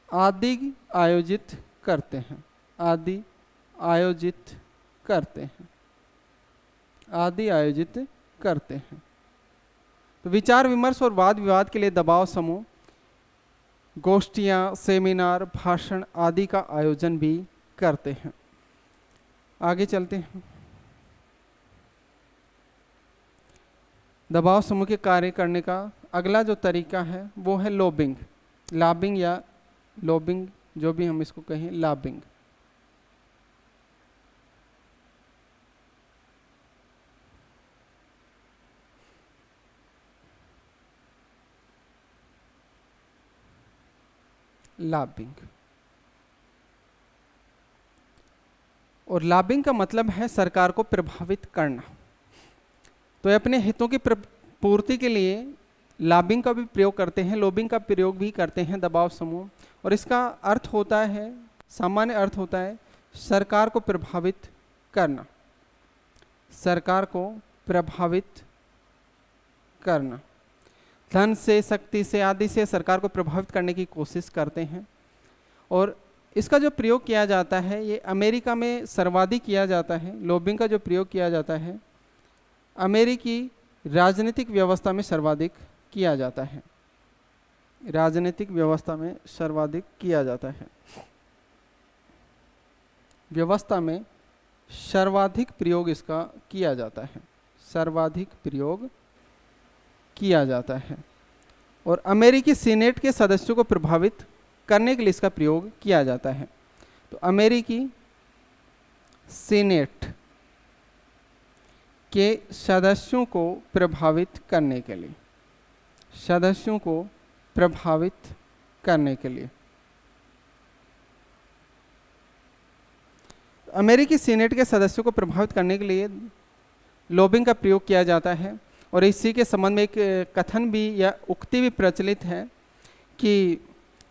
आदि आयोजित करते हैं। तो विचार विमर्श और वाद विवाद के लिए दबाव समूह गोष्ठियाँ, सेमिनार, भाषण आदि का आयोजन भी करते हैं। आगे चलते हैं। दबाव समूह के कार्य करने का अगला जो तरीका है वो है लॉबिंग या लॉबिंग, जो भी हम इसको कहें, लॉबिंग। और लॉबिंग का मतलब है सरकार को प्रभावित करना। तो अपने हितों की पूर्ति के लिए लॉबिंग का भी प्रयोग करते हैं, लॉबिंग का प्रयोग भी करते हैं दबाव समूह। और इसका अर्थ होता है, सामान्य अर्थ होता है सरकार को प्रभावित करना। सरकार को प्रभावित करना, धन से, शक्ति से आदि से सरकार को प्रभावित करने की कोशिश करते हैं। और इसका जो प्रयोग किया जाता है ये अमेरिका में सर्वाधिक किया जाता है। लॉबिंग का जो प्रयोग किया जाता है अमेरिकी राजनीतिक व्यवस्था में सर्वाधिक किया जाता है। राजनीतिक व्यवस्था में सर्वाधिक किया जाता है। व्यवस्था में सर्वाधिक प्रयोग इसका किया जाता है। सर्वाधिक प्रयोग किया जाता है। और अमेरिकी सीनेट के सदस्यों को प्रभावित करने के लिए इसका प्रयोग किया जाता है। तो अमेरिकी सीनेट के सदस्यों को प्रभावित करने के लिए, सदस्यों को प्रभावित करने के लिए अमेरिकी सीनेट के सदस्यों को प्रभावित करने के लिए लॉबिंग का प्रयोग किया जाता है। और इसी के संबंध में एक कथन भी या उक्ति भी प्रचलित है कि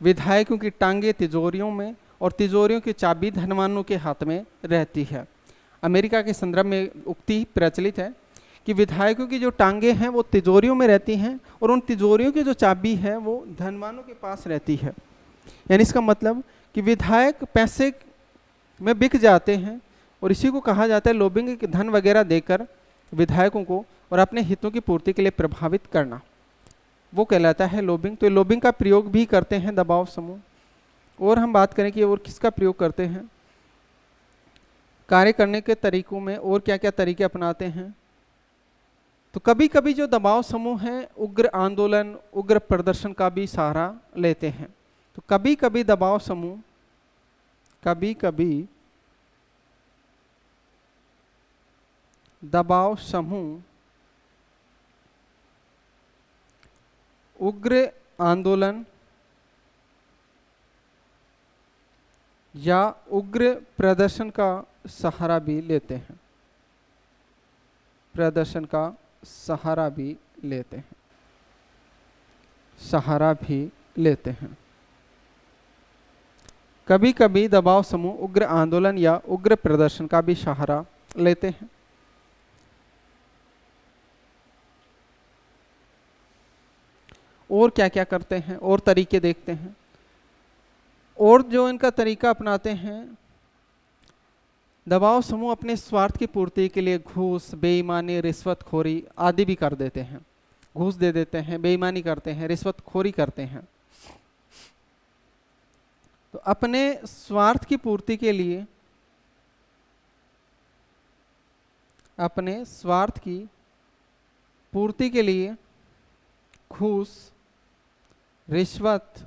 विधायकों की टांगे तिजोरियों में और तिजोरियों की चाबी धनवानों के हाथ में रहती है। अमेरिका के संदर्भ में उक्ति प्रचलित है कि विधायकों की जो टांगे हैं वो तिजोरियों में रहती हैं और उन तिजोरियों की जो चाबी है वो धनवानों के पास रहती है। यानी इसका मतलब कि विधायक पैसे में बिक जाते हैं और इसी को कहा जाता है लॉबिंग, के धन वगैरह देकर विधायकों को और अपने हितों की पूर्ति के लिए प्रभावित करना, वो कहलाता है लॉबिंग। तो लॉबिंग का प्रयोग भी करते हैं दबाव समूह। और हम बात करें कि और किसका प्रयोग करते हैं, कार्य करने के तरीकों में और क्या क्या तरीके अपनाते हैं। तो कभी कभी जो दबाव समूह हैं उग्र आंदोलन, उग्र प्रदर्शन का भी सहारा लेते हैं। तो कभी कभी दबाव समूह उग्र आंदोलन या उग्र प्रदर्शन का सहारा भी लेते हैं, कभी कभी दबाव समूह उग्र आंदोलन या उग्र प्रदर्शन का भी सहारा लेते हैं। और क्या क्या करते हैं, और तरीके देखते हैं। और जो इनका तरीका अपनाते हैं, दबाव समूह अपने स्वार्थ की पूर्ति के लिए घूस, बेईमानी, रिश्वतखोरी आदि भी कर देते हैं। घूस दे देते हैं, बेईमानी करते हैं, रिश्वतखोरी करते हैं। तो अपने स्वार्थ की पूर्ति के लिए घूस, रिश्वत,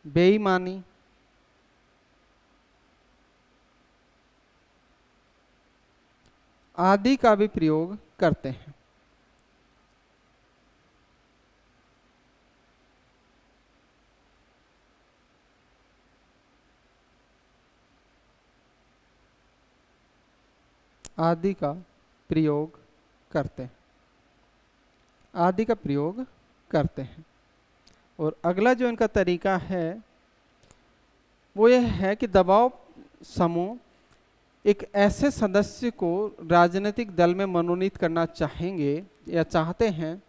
बेईमानी आदि का भी प्रयोग करते हैं। आदि का प्रयोग करते हैं। और अगला जो इनका तरीका है वो यह है कि दबाव समूह एक ऐसे सदस्य को राजनीतिक दल में मनोनीत करना चाहेंगे या चाहते हैं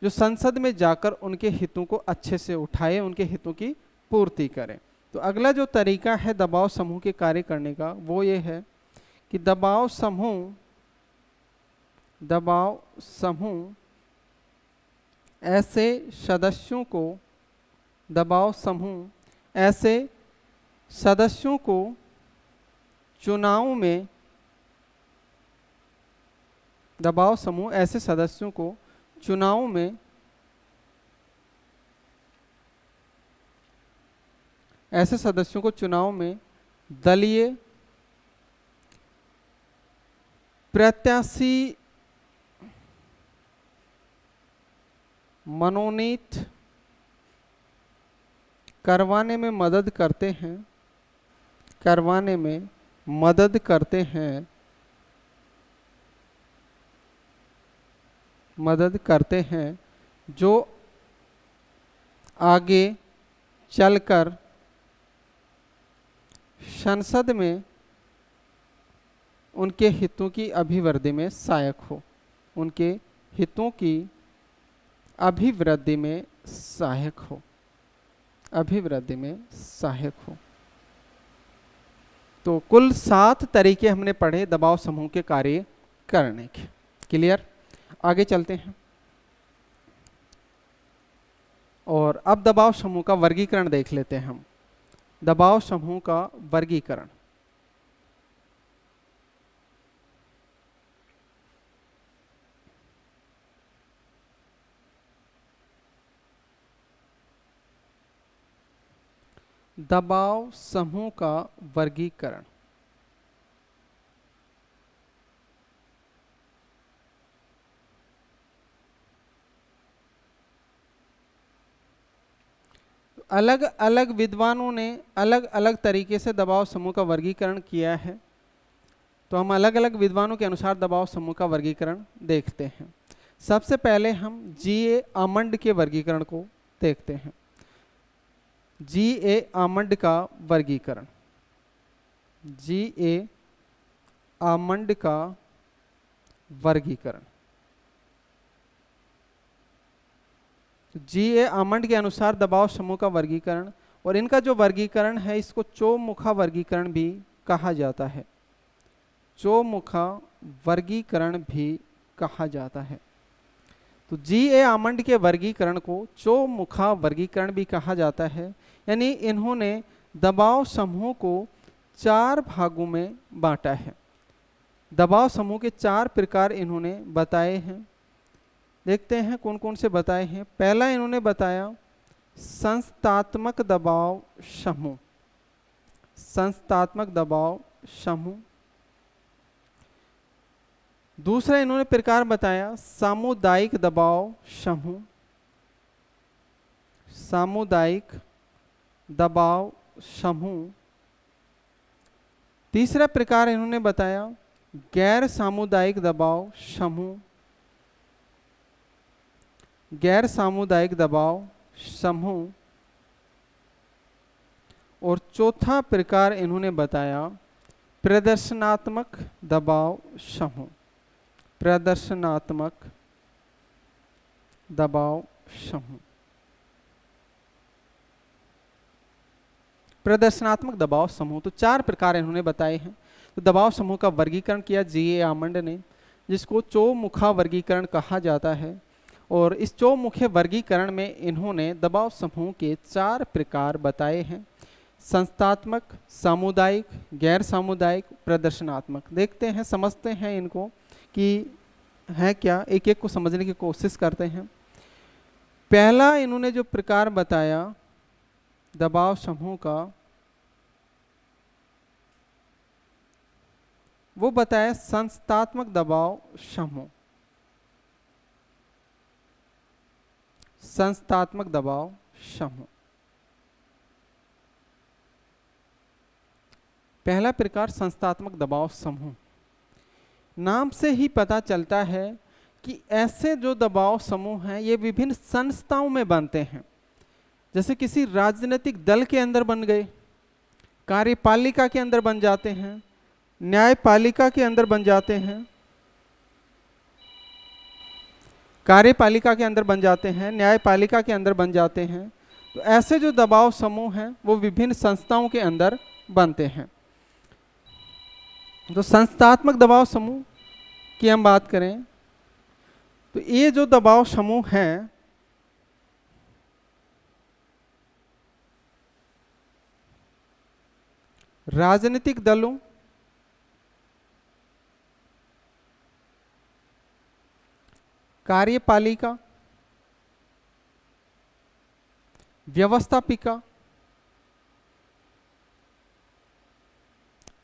जो संसद में जाकर उनके हितों को अच्छे से उठाए, उनके हितों की पूर्ति करें। तो अगला जो तरीका है दबाव समूह के कार्य करने का वो ये है कि दबाव समूह ऐसे सदस्यों को चुनाव में दलीय प्रत्याशी मनोनीत करवाने में मदद करते हैं जो आगे चलकर संसद में उनके हितों की अभिवृद्धि में सहायक हो। तो कुल 7 तरीके हमने पढ़े दबाव समूह के कार्य करने के। क्लियर? आगे चलते हैं और अब दबाव समूह का वर्गीकरण देख लेते हैं हम। दबाव समूह का वर्गीकरण। दबाव समूह का वर्गीकरण। अलग अलग विद्वानों ने अलग अलग तरीके से दबाव समूह का वर्गीकरण किया है। तो हम अलग अलग विद्वानों के अनुसार दबाव समूह का वर्गीकरण देखते हैं। सबसे पहले हम G.A. आमंड के वर्गीकरण को देखते हैं। G.A. आमंड का वर्गीकरण। G.A. आमंड का वर्गीकरण। G.A. आमंड के अनुसार दबाव समूह का वर्गीकरण, और इनका जो वर्गीकरण है इसको चौमुखा वर्गीकरण भी कहा जाता है। चौमुखा वर्गीकरण भी कहा जाता है। तो G.A. आमंड के वर्गीकरण को चौमुखा वर्गीकरण भी कहा जाता है। यानी इन्होंने दबाव समूह को 4 भागों में बांटा है। दबाव समूह के 4 प्रकार इन्होंने बताए हैं। देखते हैं कौन कौन से बताए हैं। पहला इन्होंने बताया संस्थात्मक दबाव समूह, संस्थात्मक दबाव समूह। दूसरा इन्होंने प्रकार बताया सामुदायिक दबाव समूह, सामुदायिक दबाव समूह। तीसरा प्रकार इन्होंने बताया गैर सामुदायिक दबाव समूह, गैर सामुदायिक दबाव समूह। और चौथा प्रकार इन्होंने बताया प्रदर्शनात्मक दबाव समूह, प्रदर्शनात्मक दबाव समूह। प्रदर्शनात्मक दबाव समूह, तो 4 प्रकार इन्होंने बताए हैं। तो दबाव समूह का वर्गीकरण किया G.A. आमंड ने, जिसको चौमुखा वर्गीकरण कहा जाता है। और इस चौमुखे वर्गीकरण में इन्होंने दबाव समूह के 4 प्रकार बताए हैं, संस्थात्मक, सामुदायिक, गैर सामुदायिक, प्रदर्शनात्मक। देखते हैं, समझते हैं इनको कि है क्या, एक एक को समझने की कोशिश करते हैं। पहला इन्होंने जो प्रकार बताया दबाव समूह का, वो बताया संस्थात्मक दबाव समूह, संस्थात्मक दबाव समूह। पहला प्रकार संस्थात्मक दबाव समूह। नाम से ही पता चलता है कि ऐसे जो दबाव समूह हैं ये विभिन्न संस्थाओं में बनते हैं। जैसे किसी राजनीतिक दल के अंदर बन गए, कार्यपालिका के अंदर बन जाते हैं, न्यायपालिका के अंदर बन जाते हैं, कार्यपालिका के अंदर बन जाते हैं, न्यायपालिका के अंदर बन जाते हैं। तो ऐसे जो दबाव समूह हैं वो विभिन्न संस्थाओं के अंदर बनते हैं। तो संस्थात्मक दबाव समूह की हम बात करें तो ये जो दबाव समूह हैं राजनीतिक दलों, कार्यपालिका, व्यवस्थापिका,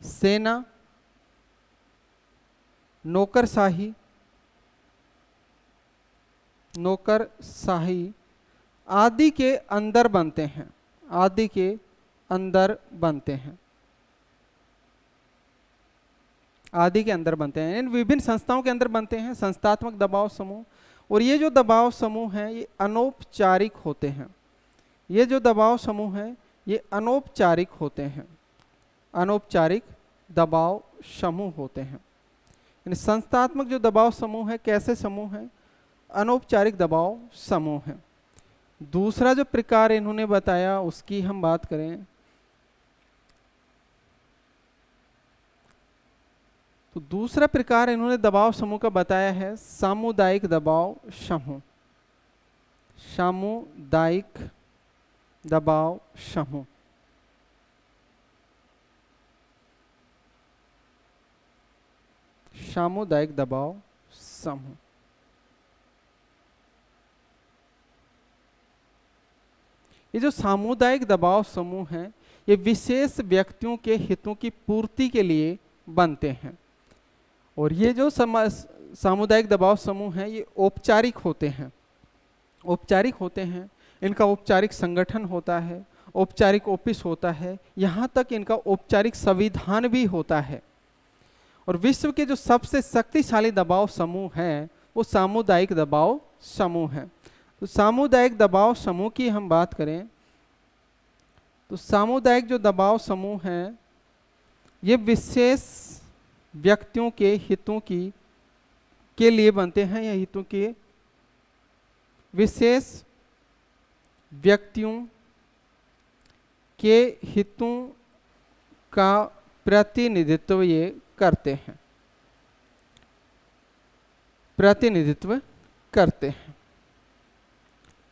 सेना, नौकरशाही, नौकरशाही आदि के अंदर बनते हैं, आदि के अंदर बनते हैं, आदि के अंदर बनते हैं। इन विभिन्न संस्थाओं के अंदर बनते हैं संस्थात्मक दबाव समूह। और ये जो दबाव समूह हैं ये अनौपचारिक होते हैं, ये जो दबाव समूह हैं ये अनौपचारिक होते हैं, अनौपचारिक दबाव समूह होते हैं। यानी संस्थात्मक जो दबाव समूह है कैसे समूह है, अनौपचारिक दबाव समूह है। दूसरा जो प्रकार इन्होंने बताया उसकी हम बात करें तो दूसरा प्रकार इन्होंने दबाव समूह का बताया है सामुदायिक दबाव समूह, सामुदायिक दबाव समूह। सामुदायिक दबाव समूह। ये जो सामुदायिक दबाव समूह हैं ये विशेष व्यक्तियों के हितों की पूर्ति के लिए बनते हैं। और ये जो सामुदायिक दबाव समूह हैं ये औपचारिक होते हैं, औपचारिक होते हैं। इनका औपचारिक संगठन होता है, औपचारिक ऑफिस होता है, यहाँ तक इनका औपचारिक संविधान भी होता है। और विश्व के जो सबसे शक्तिशाली दबाव समूह हैं वो सामुदायिक दबाव समूह है। तो सामुदायिक दबाव समूह की हम बात करें तो सामुदायिक जो दबाव समूह हैं ये विशेष व्यक्तियों के हितों के लिए बनते हैं, या हितों के विशेष व्यक्तियों के हितों का प्रतिनिधित्व ये करते हैं। प्रतिनिधित्व करते हैं।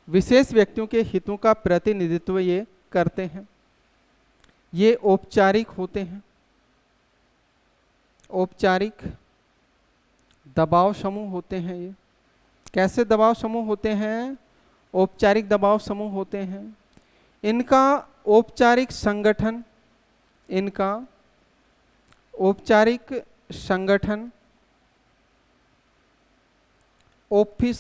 विशेष व्यक्तियों के हितों का प्रतिनिधित्व ये करते हैं। ये औपचारिक होते हैं। औपचारिक दबाव समूह होते हैं। ये कैसे दबाव समूह होते हैं? औपचारिक दबाव समूह होते हैं। इनका औपचारिक संगठन, इनका औपचारिक संगठन ऑफिस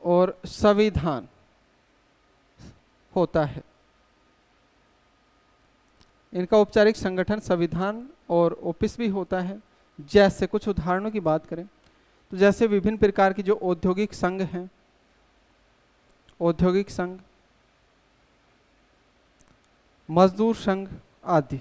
और संविधान होता है। इनका औपचारिक संगठन, संविधान और ऑफिस भी होता है। जैसे कुछ उदाहरणों की बात करें तो जैसे विभिन्न प्रकार की जो औद्योगिक संघ हैं, औद्योगिक संघ, मजदूर संघ आदि।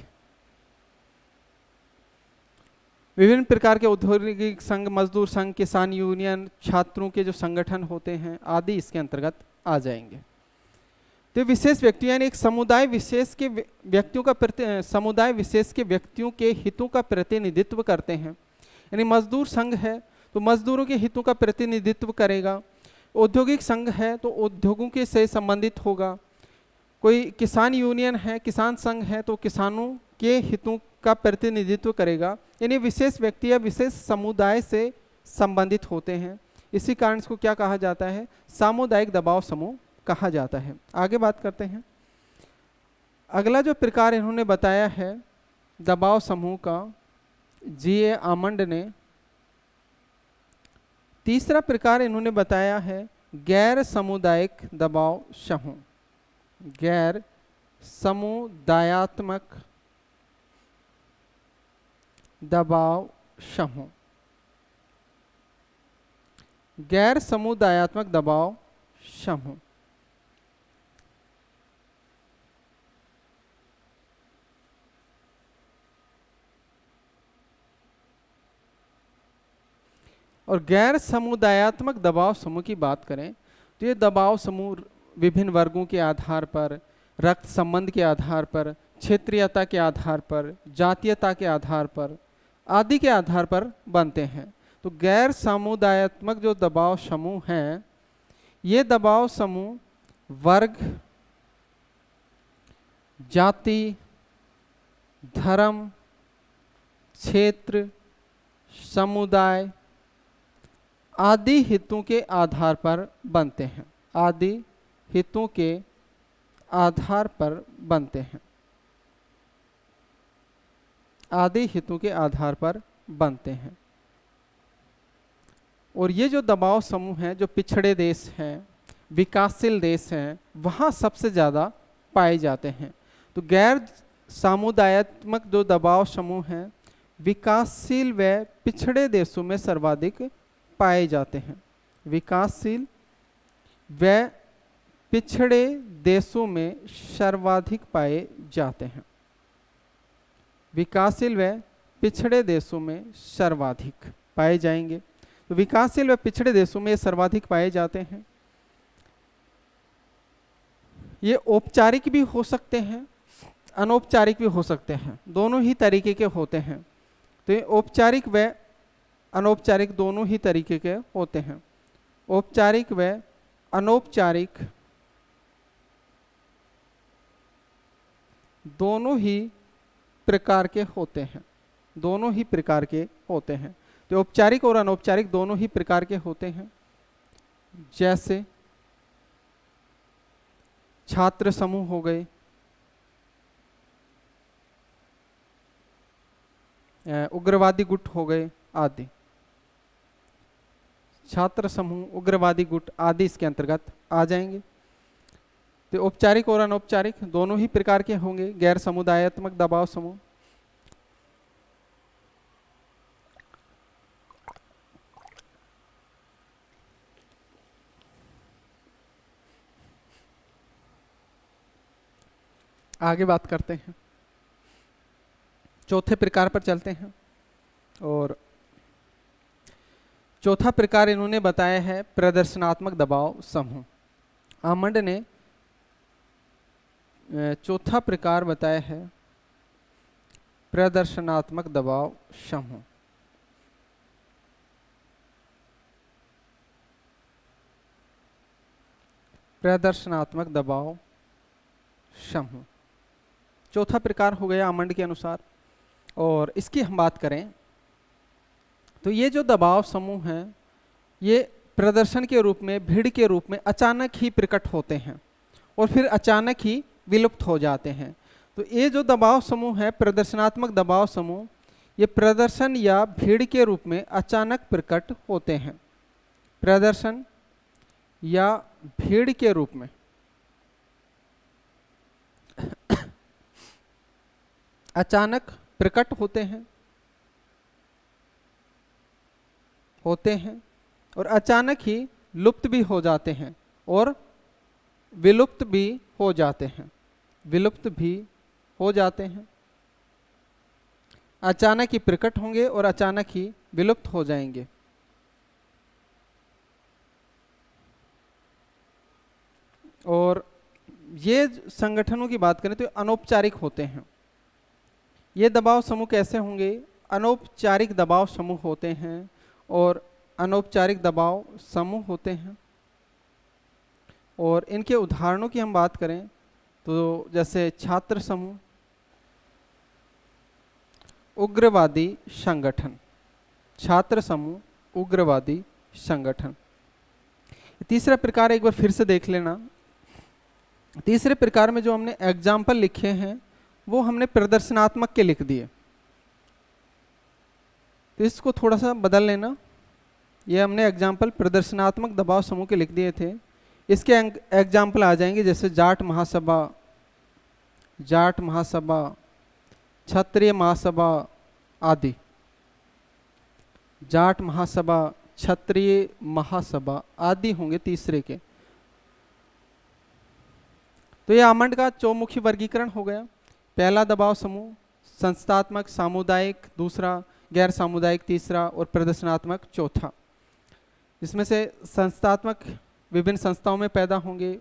विभिन्न प्रकार के औद्योगिक संघ, मजदूर संघ, किसान यूनियन, छात्रों के जो संगठन होते हैं आदि इसके अंतर्गत आ जाएंगे। तो विशेष व्यक्ति यानी एक समुदाय विशेष के व्यक्तियों का समुदाय विशेष के व्यक्तियों के हितों का प्रतिनिधित्व करते हैं। यानी मजदूर संघ है तो मजदूरों के हितों का प्रतिनिधित्व करेगा। औद्योगिक संघ है तो उद्योगों के से संबंधित होगा। कोई किसान यूनियन है, किसान संघ है तो किसानों के हितों का प्रतिनिधित्व करेगा। यानी विशेष व्यक्ति या विशेष समुदाय से संबंधित होते हैं। इसी कारण इसको क्या कहा जाता है? सामुदायिक दबाव समूह कहा जाता है। आगे बात करते हैं। अगला जो प्रकार इन्होंने बताया है दबाव समूह का, जी.ए. आमंड ने तीसरा प्रकार इन्होंने बताया है गैर सामुदायिक दबाव समूह। गैर समुदायात्मक दबाव समूह। गैर समुदायात्मक दबाव समूह। और गैर समुदायात्मक दबाव समूह की बात करें तो ये दबाव समूह विभिन्न वर्गों के आधार पर, रक्त संबंध के आधार पर, क्षेत्रीयता के आधार पर, जातीयता के आधार पर आदि के आधार पर बनते हैं। तो गैर समुदायात्मक जो दबाव समूह हैं, ये दबाव समूह वर्ग, जाति, धर्म, क्षेत्र, समुदाय आदि हितों के आधार पर बनते हैं। आदि हितों के आधार पर बनते हैं। आदि हितों के आधार पर बनते हैं। और ये जो दबाव समूह हैं जो पिछड़े देश हैं, विकासशील देश हैं, वहाँ सबसे ज़्यादा पाए जाते हैं। तो गैर सामुदायात्मक जो दबाव समूह हैं विकासशील व पिछड़े देशों में सर्वाधिक पाए जाते हैं। विकासशील व पिछड़े देशों में सर्वाधिक पाए जाते हैं। विकासशील व पिछड़े देशों में सर्वाधिक पाए जाएंगे। तो विकासशील व पिछड़े देशों में सर्वाधिक पाए जाते हैं। ये औपचारिक भी हो सकते हैं, अनौपचारिक भी हो सकते हैं, दोनों ही तरीके के होते हैं। तो ये औपचारिक व अनौपचारिक दोनों ही तरीके के होते हैं। औपचारिक व अनौपचारिक दोनों ही प्रकार के होते हैं। दोनों ही प्रकार के होते हैं। तो औपचारिक और अनौपचारिक दोनों ही प्रकार के होते हैं। जैसे छात्र समूह हो गए, उग्रवादी गुट हो गए आदि। छात्र समूह, उग्रवादी गुट आदि इसके अंतर्गत आ जाएंगे। तो औपचारिक और अनौपचारिक दोनों ही प्रकार के होंगे। गैर समुदायात्मक दबाव समूह। आगे बात करते हैं, चौथे प्रकार पर चलते हैं। और चौथा प्रकार इन्होंने बताया है प्रदर्शनात्मक दबाव समूह। आमंड ने चौथा प्रकार बताया है प्रदर्शनात्मक दबाव समूह। प्रदर्शनात्मक दबाव समूह। चौथा प्रकार हो गया आमंड के अनुसार। और इसकी हम बात करें तो ये जो दबाव समूह हैं ये प्रदर्शन के रूप में, भीड़ के रूप में अचानक ही प्रकट होते हैं और फिर अचानक ही विलुप्त हो जाते हैं। तो ये जो दबाव समूह है, प्रदर्शनात्मक दबाव समूह, ये प्रदर्शन या भीड़ के रूप में अचानक प्रकट होते हैं। प्रदर्शन या भीड़ के रूप में अचानक प्रकट होते हैं और अचानक ही लुप्त भी हो जाते हैं और विलुप्त भी हो जाते हैं। विलुप्त भी हो जाते हैं, अचानक ही प्रकट होंगे और अचानक ही विलुप्त हो जाएंगे। और ये संगठनों की बात करें तो अनौपचारिक होते हैं। ये दबाव समूह कैसे होंगे? अनौपचारिक दबाव समूह होते हैं और अनौपचारिक दबाव समूह होते हैं। और इनके उदाहरणों की हम बात करें तो जैसे छात्र समूह, उग्रवादी संगठन। छात्र समूह, उग्रवादी संगठन। तीसरा प्रकार एक बार फिर से देख लेना। तीसरे प्रकार में जो हमने एग्जाम्पल लिखे हैं वो हमने प्रदर्शनात्मक के लिख दिए, तो इसको थोड़ा सा बदल लेना। ये हमने एग्जाम्पल प्रदर्शनात्मक दबाव समूह के लिख दिए थे, इसके एग्जाम्पल आ जाएंगे जैसे जाट महासभा, जाट महासभा, क्षत्रिय महासभा आदि। जाट महासभा, क्षत्रिय महासभा आदि होंगे तीसरे के। तो ये आमंड का चौमुखी वर्गीकरण हो गया। पहला दबाव समूह संस्थात्मक, सामुदायिक दूसरा, गैर सामुदायिक तीसरा और प्रदर्शनात्मक चौथा। इसमें से संस्थात्मक विभिन्न संस्थाओं में पैदा होंगे,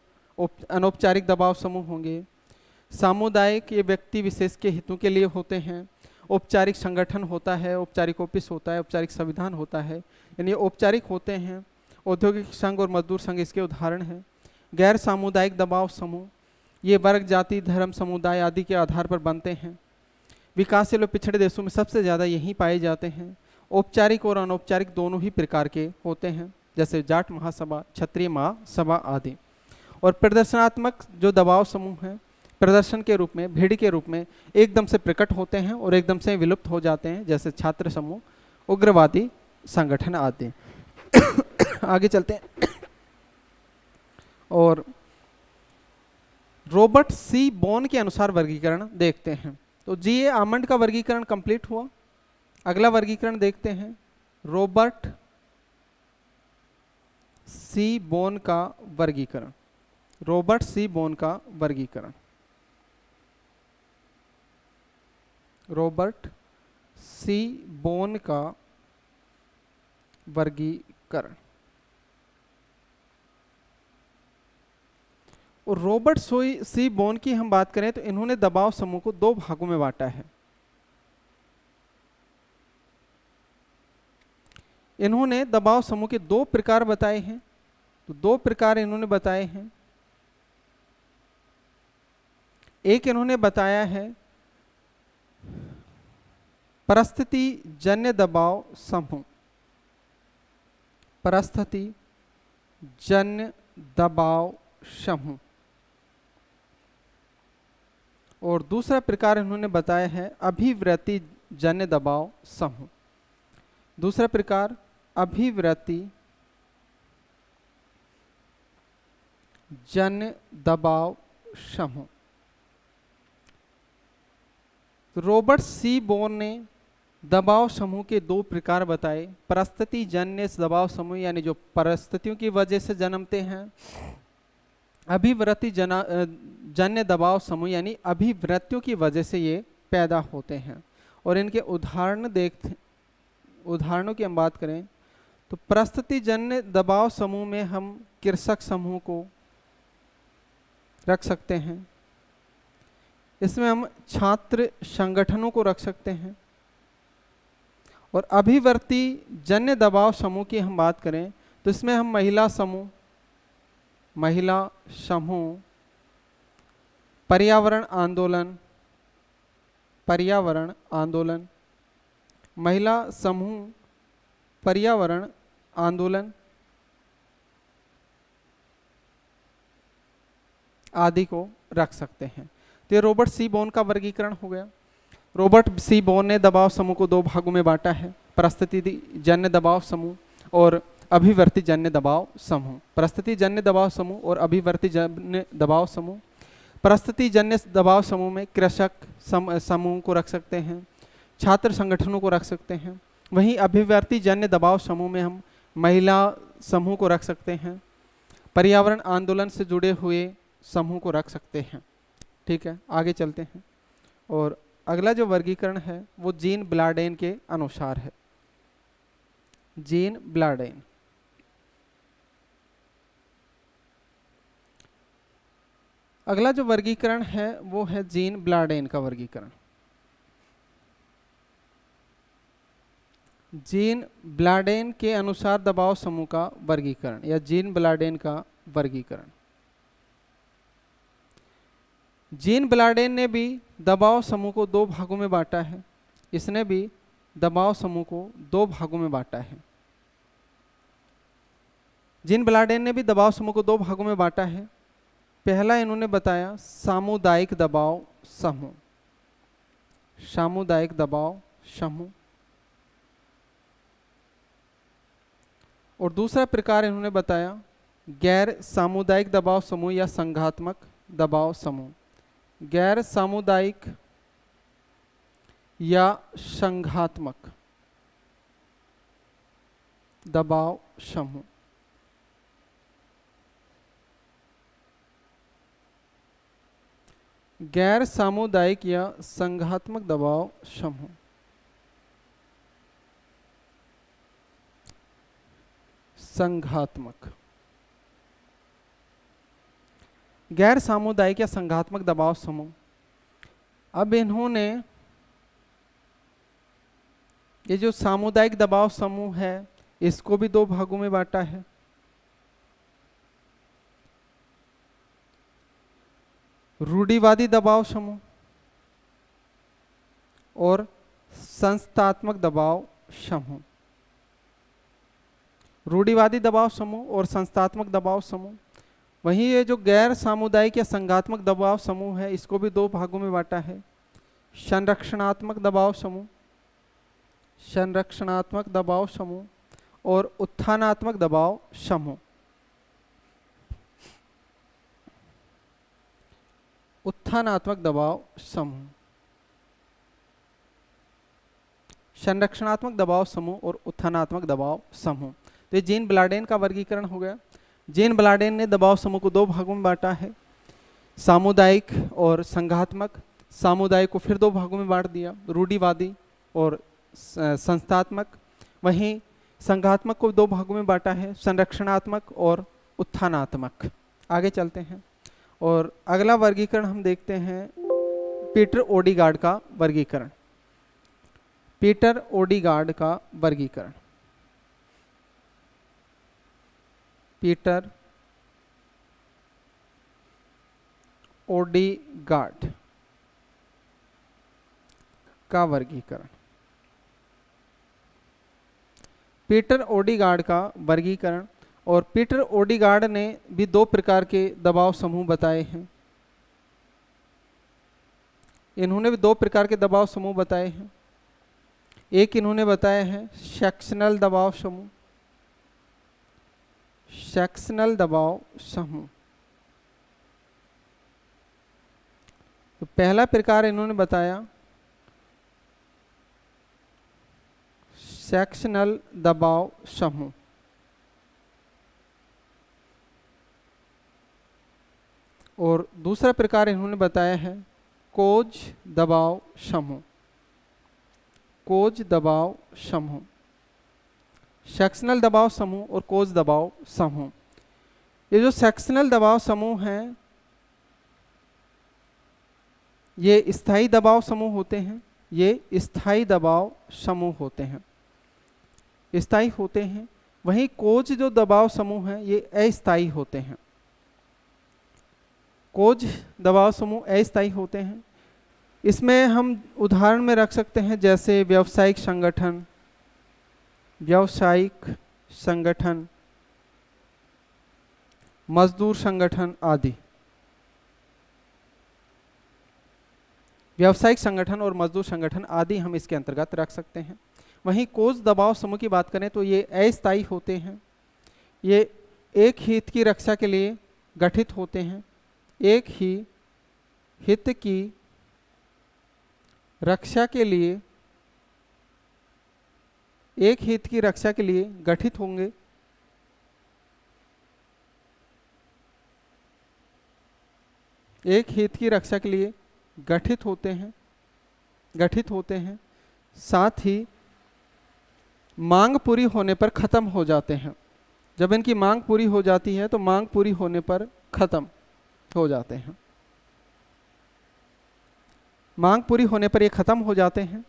अनौपचारिक दबाव समूह होंगे। सामुदायिक ये व्यक्ति विशेष के हितों के लिए होते हैं। औपचारिक संगठन होता है, औपचारिक ऑफिस होता है, औपचारिक संविधान होता है, यानी औपचारिक होते हैं। औद्योगिक संघ और मजदूर संघ इसके उदाहरण हैं। गैर सामुदायिक दबाव समूह ये वर्ग, जाति, धर्म, समुदाय आदि के आधार पर बनते हैं। विकासशील और पिछड़े देशों में सबसे ज़्यादा यही पाए जाते हैं। औपचारिक और अनौपचारिक दोनों ही प्रकार के होते हैं, जैसे जाट महासभा, क्षत्रिय महासभा आदि। और प्रदर्शनात्मक जो दबाव समूह हैं प्रदर्शन के रूप में, भीड़ के रूप में एकदम से प्रकट होते हैं और एकदम से विलुप्त हो जाते हैं, जैसे छात्र समूह, उग्रवादी संगठन आदि। आगे चलते हैं और रॉबर्ट सी बोन के अनुसार वर्गीकरण देखते हैं। तो जी ये आमंड का वर्गीकरण कंप्लीट हुआ। अगला वर्गीकरण देखते हैं, रॉबर्ट सी बोन का वर्गीकरण। रॉबर्ट सी बोन का वर्गीकरण। रॉबर्ट सी बोन का वर्गीकरण। और रॉबर्ट सी बोन की हम बात करें तो इन्होंने दबाव समूह को दो भागों में बांटा है। इन्होंने दबाव समूह के दो प्रकार बताए हैं। तो दो प्रकार इन्होंने बताए हैं। एक इन्होंने बताया है परिस्थिति जन्य दबाव समूह। परिस्थिति जन्य दबाव समूह। और दूसरा प्रकार इन्होंने बताया है अभिवृत्ति जन्य दबाव समूह। दूसरा प्रकार अभिवृत्ति जन्य दबाव समूह। रॉबर्ट सी बोन ने दबाव समूह के दो प्रकार बताए। परिस्थिति जन्य दबाव समूह यानी जो परिस्थितियों की वजह से जन्मते हैं। अभिवृत्ति जन्य दबाव समूह यानी अभिवृत्तियों की वजह से ये पैदा होते हैं। और इनके उदाहरणों की हम बात करें तो परिस्थिति जन्य दबाव समूह में हम कृषक समूह को रख सकते हैं। इसमें हम छात्र संगठनों को रख सकते हैं। और अभिवृत्ति जन्य दबाव समूह की हम बात करें तो इसमें हम महिला समूह, महिला समूह, पर्यावरण आंदोलन, पर्यावरण आंदोलन, महिला समूह पर्यावरण आंदोलन आदि को रख सकते हैं। तो ये रॉबर्ट सी बोन का वर्गीकरण हो गया। रॉबर्ट सी बोन ने दबाव समूह को दो भागों में बांटा है, परिस्थिति जन्य दबाव समूह और अभिवर्ती जन्य दबाव समूह। परिस्थिति जन्य दबाव समूह और अभिवर्ती जन्य दबाव समूह। परिस्थिति जन्य दबाव समूह में कृषक समूह को रख सकते हैं, छात्र संगठनों को रख सकते हैं। वहीं अभिवर्ती जन्य दबाव समूह में हम महिला समूह को रख सकते हैं, पर्यावरण आंदोलन से जुड़े हुए समूह को रख सकते हैं। ठीक है, आगे चलते हैं। और अगला जो वर्गीकरण है वो जीन ब्लाडेन के अनुसार है। जीन ब्लाडेन, अगला जो वर्गीकरण है वो है जीन ब्लाडेन का वर्गीकरण। जीन ब्लाडेन के अनुसार दबाव समूह का वर्गीकरण या जीन ब्लाडेन का वर्गीकरण। जीन ब्लाडेन ने भी दबाव समूह को दो भागों में बांटा है। इसने भी दबाव समूह को दो भागों में बांटा है। जीन ब्लाडेन ने भी दबाव समूह को दो भागों में बांटा है। पहला इन्होंने बताया सामुदायिक दबाव समूह, सामुदायिक दबाव समूह। और दूसरा प्रकार इन्होंने बताया गैर सामुदायिक दबाव समूह या संघात्मक दबाव समूह। गैर सामुदायिक या संघात्मक दबाव समूह। गैर सामुदायिक या संघात्मक दबाव समूह। संघात्मक, गैर सामुदायिक या संघात्मक दबाव समूह। अब इन्होंने ये जो सामुदायिक दबाव समूह है इसको भी दो भागों में बांटा है। रूढ़िवादी दबाव समूह और संस्थात्मक दबाव समूह। रूढ़िवादी दबाव समूह और संस्थात्मक दबाव समूह। वहीं ये जो गैर सामुदायिक या संघात्मक दबाव समूह है इसको भी दो भागों में बांटा है। संरक्षणात्मक दबाव समूह, संरक्षणात्मक दबाव समूह और उत्थानात्मक दबाव समूह। उत्थानात्मक दबाव समूह, संरक्षणात्मक दबाव समूह और उत्थानात्मक दबाव समूह। तो ये जीन ब्लाडेन का वर्गीकरण हो गया। जीन ब्लाडेन ने दबाव समूह को दो भागों में बांटा है, सामुदायिक और संघात्मक। सामुदायिक को फिर दो भागों में बांट दिया, रूढ़िवादी और संस्थात्मक। वहीं संघात्मक को दो भागों में बांटा है, संरक्षणात्मक और उत्थानात्मक। आगे चलते हैं और अगला वर्गीकरण हम देखते हैं पीटर ओडीगार्ड का वर्गीकरण। पीटर ओडीगार्ड का वर्गीकरण। पीटर ओडीगार्ड का वर्गीकरण। पीटर ओडीगार्ड का वर्गीकरण। और पीटर ओडीगार्ड ने भी दो प्रकार के दबाव समूह बताए हैं। इन्होंने भी दो प्रकार के दबाव समूह बताए हैं। एक इन्होंने बताया है सेक्शनल दबाव समूह, सेक्शनल दबाव समूह। तो पहला प्रकार इन्होंने बताया सेक्शनल दबाव समूह। और दूसरा प्रकार इन्होंने बताया है कोज दबाव समूह, कोज दबाव समूह। सेक्शनल दबाव समूह और कोज दबाव समूह। ये जो सेक्शनल दबाव समूह हैं ये स्थायी दबाव समूह होते हैं। ये स्थायी दबाव समूह होते हैं, स्थायी होते हैं। वहीं कोज जो दबाव समूह हैं ये अस्थायी होते हैं। कोज दबाव समूह अस्थायी होते हैं। इसमें हम उदाहरण में रख सकते हैं जैसे व्यावसायिक संगठन, मजदूर संगठन आदि। व्यावसायिक संगठन और मजदूर संगठन आदि हम इसके अंतर्गत रख सकते हैं। वहीं कोज दबाव समूह की बात करें तो ये अस्थायी होते हैं। ये एक हित की रक्षा के लिए गठित होते हैं। एक ही हित की रक्षा के लिए गठित होंगे। एक हित की रक्षा के लिए गठित होते हैं, साथ ही मांग पूरी होने पर खत्म हो जाते हैं। जब इनकी मांग पूरी हो जाती है तो मांग पूरी होने पर खत्म हो जाते हैं। मांग पूरी होने पर ये खत्म हो जाते हैं।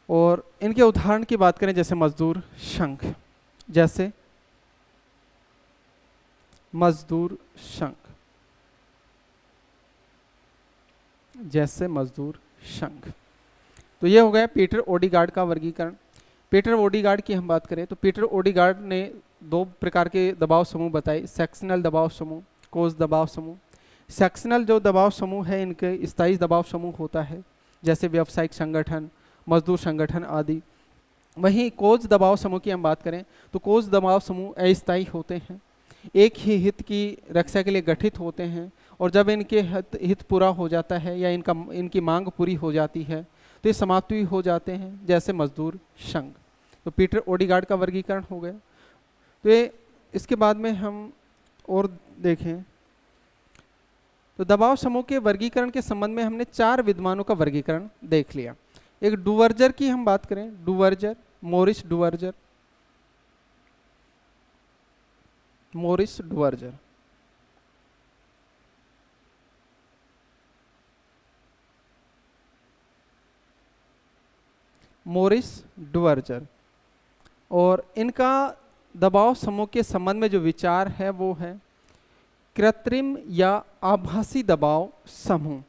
और इनके उदाहरण की बात करें जैसे मजदूर संघ। तो ये हो गया पीटर ओडीगार्ड का वर्गीकरण। पीटर ओडीगार्ड की हम बात करें तो पीटर ओडीगार्ड ने 2 प्रकार के दबाव समूह बताए, सेक्शनल दबाव समूह, कोज दबाव समूह। सेक्शनल जो दबाव समूह है इनके स्थायी दबाव समूह होता है, जैसे व्यावसायिक संगठन, मजदूर संगठन आदि। वहीं कोज दबाव समूह की हम बात करें तो कोज दबाव समूह अस्थायी होते हैं, एक ही हित की रक्षा के लिए गठित होते हैं, और जब इनके हित पूरा हो जाता है या इनकी मांग पूरी हो जाती है तो ये समाप्त भी हो जाते हैं, जैसे मजदूर संघ। तो पीटर ओडीगार्ड का वर्गीकरण हो गया। तो ये इसके बाद में हम और देखें तो दबाव समूह के वर्गीकरण के संबंध में हमने 4 विद्वानों का वर्गीकरण देख लिया। एक डुवर्जर की हम बात करें, मोरिस डुवर्जर, और इनका दबाव समूह के संबंध में जो विचार है वो है कृत्रिम या आभासी दबाव समूह।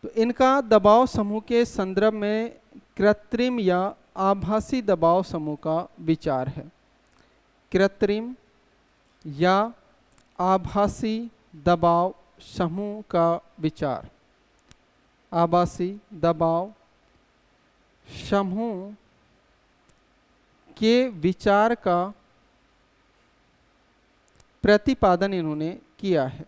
तो इनका दबाव समूह के संदर्भ में कृत्रिम या आभासी दबाव समूह का विचार है। कृत्रिम या आभासी दबाव समूह का विचार, आभासी दबाव समूह के विचार का प्रतिपादन इन्होंने किया है।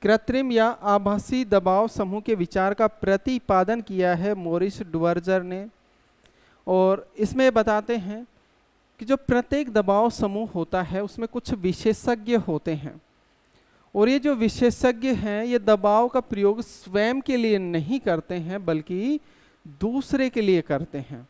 कृत्रिम या आभासी दबाव समूह के विचार का प्रतिपादन किया है मोरिस डुवर्जर ने। और इसमें बताते हैं कि जो प्रत्येक दबाव समूह होता है उसमें कुछ विशेषज्ञ होते हैं, और ये जो विशेषज्ञ हैं ये दबाव का प्रयोग स्वयं के लिए नहीं करते हैं बल्कि दूसरे के लिए करते हैं।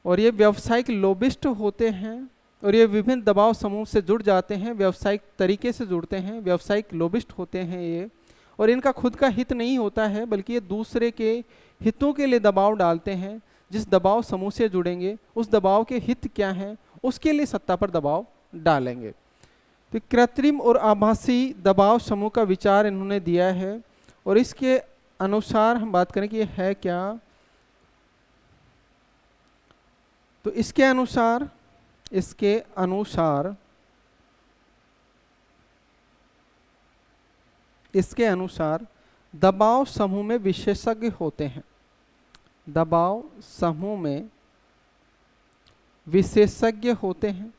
और ये व्यावसायिक लोबिस्ट होते हैं, और ये विभिन्न दबाव समूह से जुड़ जाते हैं, व्यावसायिक तरीके से जुड़ते हैं, व्यावसायिक लोबिस्ट होते हैं ये। और इनका खुद का हित नहीं होता है बल्कि ये दूसरे के हितों के लिए दबाव डालते हैं। जिस दबाव समूह से जुड़ेंगे उस दबाव के हित क्या हैं उसके लिए सत्ता पर दबाव डालेंगे। तो कृत्रिम और आभासी दबाव समूह का विचार इन्होंने दिया है, और इसके अनुसार हम बात करें कि ये है क्या। तो इसके अनुसार दबाव समूह में विशेषज्ञ होते हैं। दबाव समूह में विशेषज्ञ होते हैं।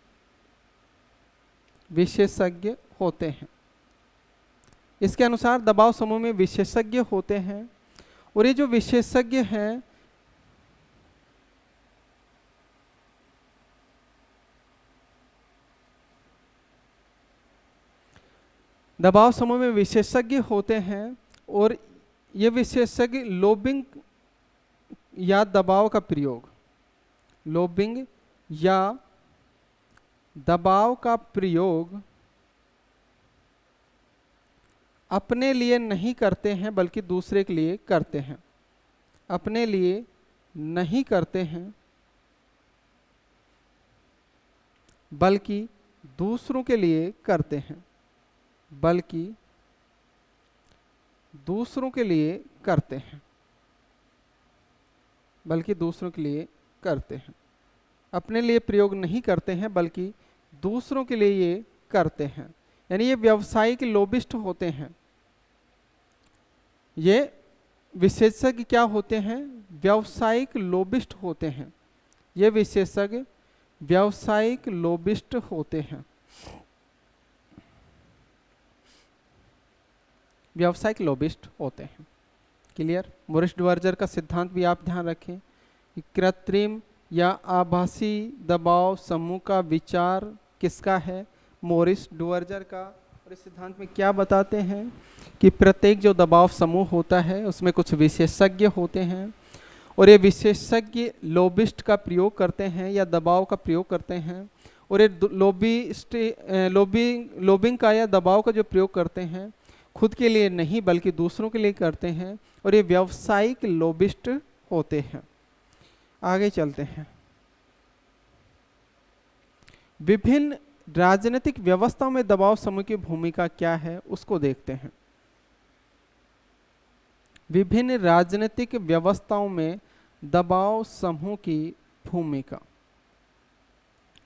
इसके अनुसार दबाव समूह में विशेषज्ञ होते हैं, और ये जो विशेषज्ञ हैं दबाव समूह में विशेषज्ञ होते हैं, और ये विशेषज्ञ लोबिंग या दबाव का प्रयोग अपने लिए नहीं करते हैं बल्कि दूसरे के लिए करते हैं। अपने लिए नहीं करते हैं बल्कि दूसरों के लिए करते हैं, बल्कि दूसरों के लिए करते हैं, बल्कि दूसरों के लिए करते हैं। अपने लिए प्रयोग नहीं करते हैं बल्कि दूसरों के लिए ये करते हैं। यानी ये व्यावसायिक लोबिस्ट होते हैं। ये विशेषज्ञ क्या होते हैं? व्यावसायिक लोबिस्ट होते हैं। ये विशेषज्ञ व्यावसायिक लोबिस्ट होते हैं। व्यावसायिक लोबिस्ट होते हैं। क्लियर? मोरिस डुवर्जर का सिद्धांत भी आप ध्यान रखें कि कृत्रिम या आभासी दबाव समूह का विचार किसका है? मोरिस डुवर्जर का। और इस सिद्धांत में क्या बताते हैं कि प्रत्येक जो दबाव समूह होता है उसमें कुछ विशेषज्ञ होते हैं और ये विशेषज्ञ लोबिस्ट का प्रयोग करते हैं या दबाव का प्रयोग करते हैं। और ये लोबिंग का या दबाव का जो प्रयोग करते हैं खुद के लिए नहीं बल्कि दूसरों के लिए करते हैं और ये व्यावसायिक लोबिस्ट होते हैं। आगे चलते हैं। विभिन्न राजनीतिक व्यवस्थाओं में दबाव समूह की भूमिका क्या है उसको देखते हैं। विभिन्न राजनीतिक व्यवस्थाओं में दबाव समूह की भूमिका।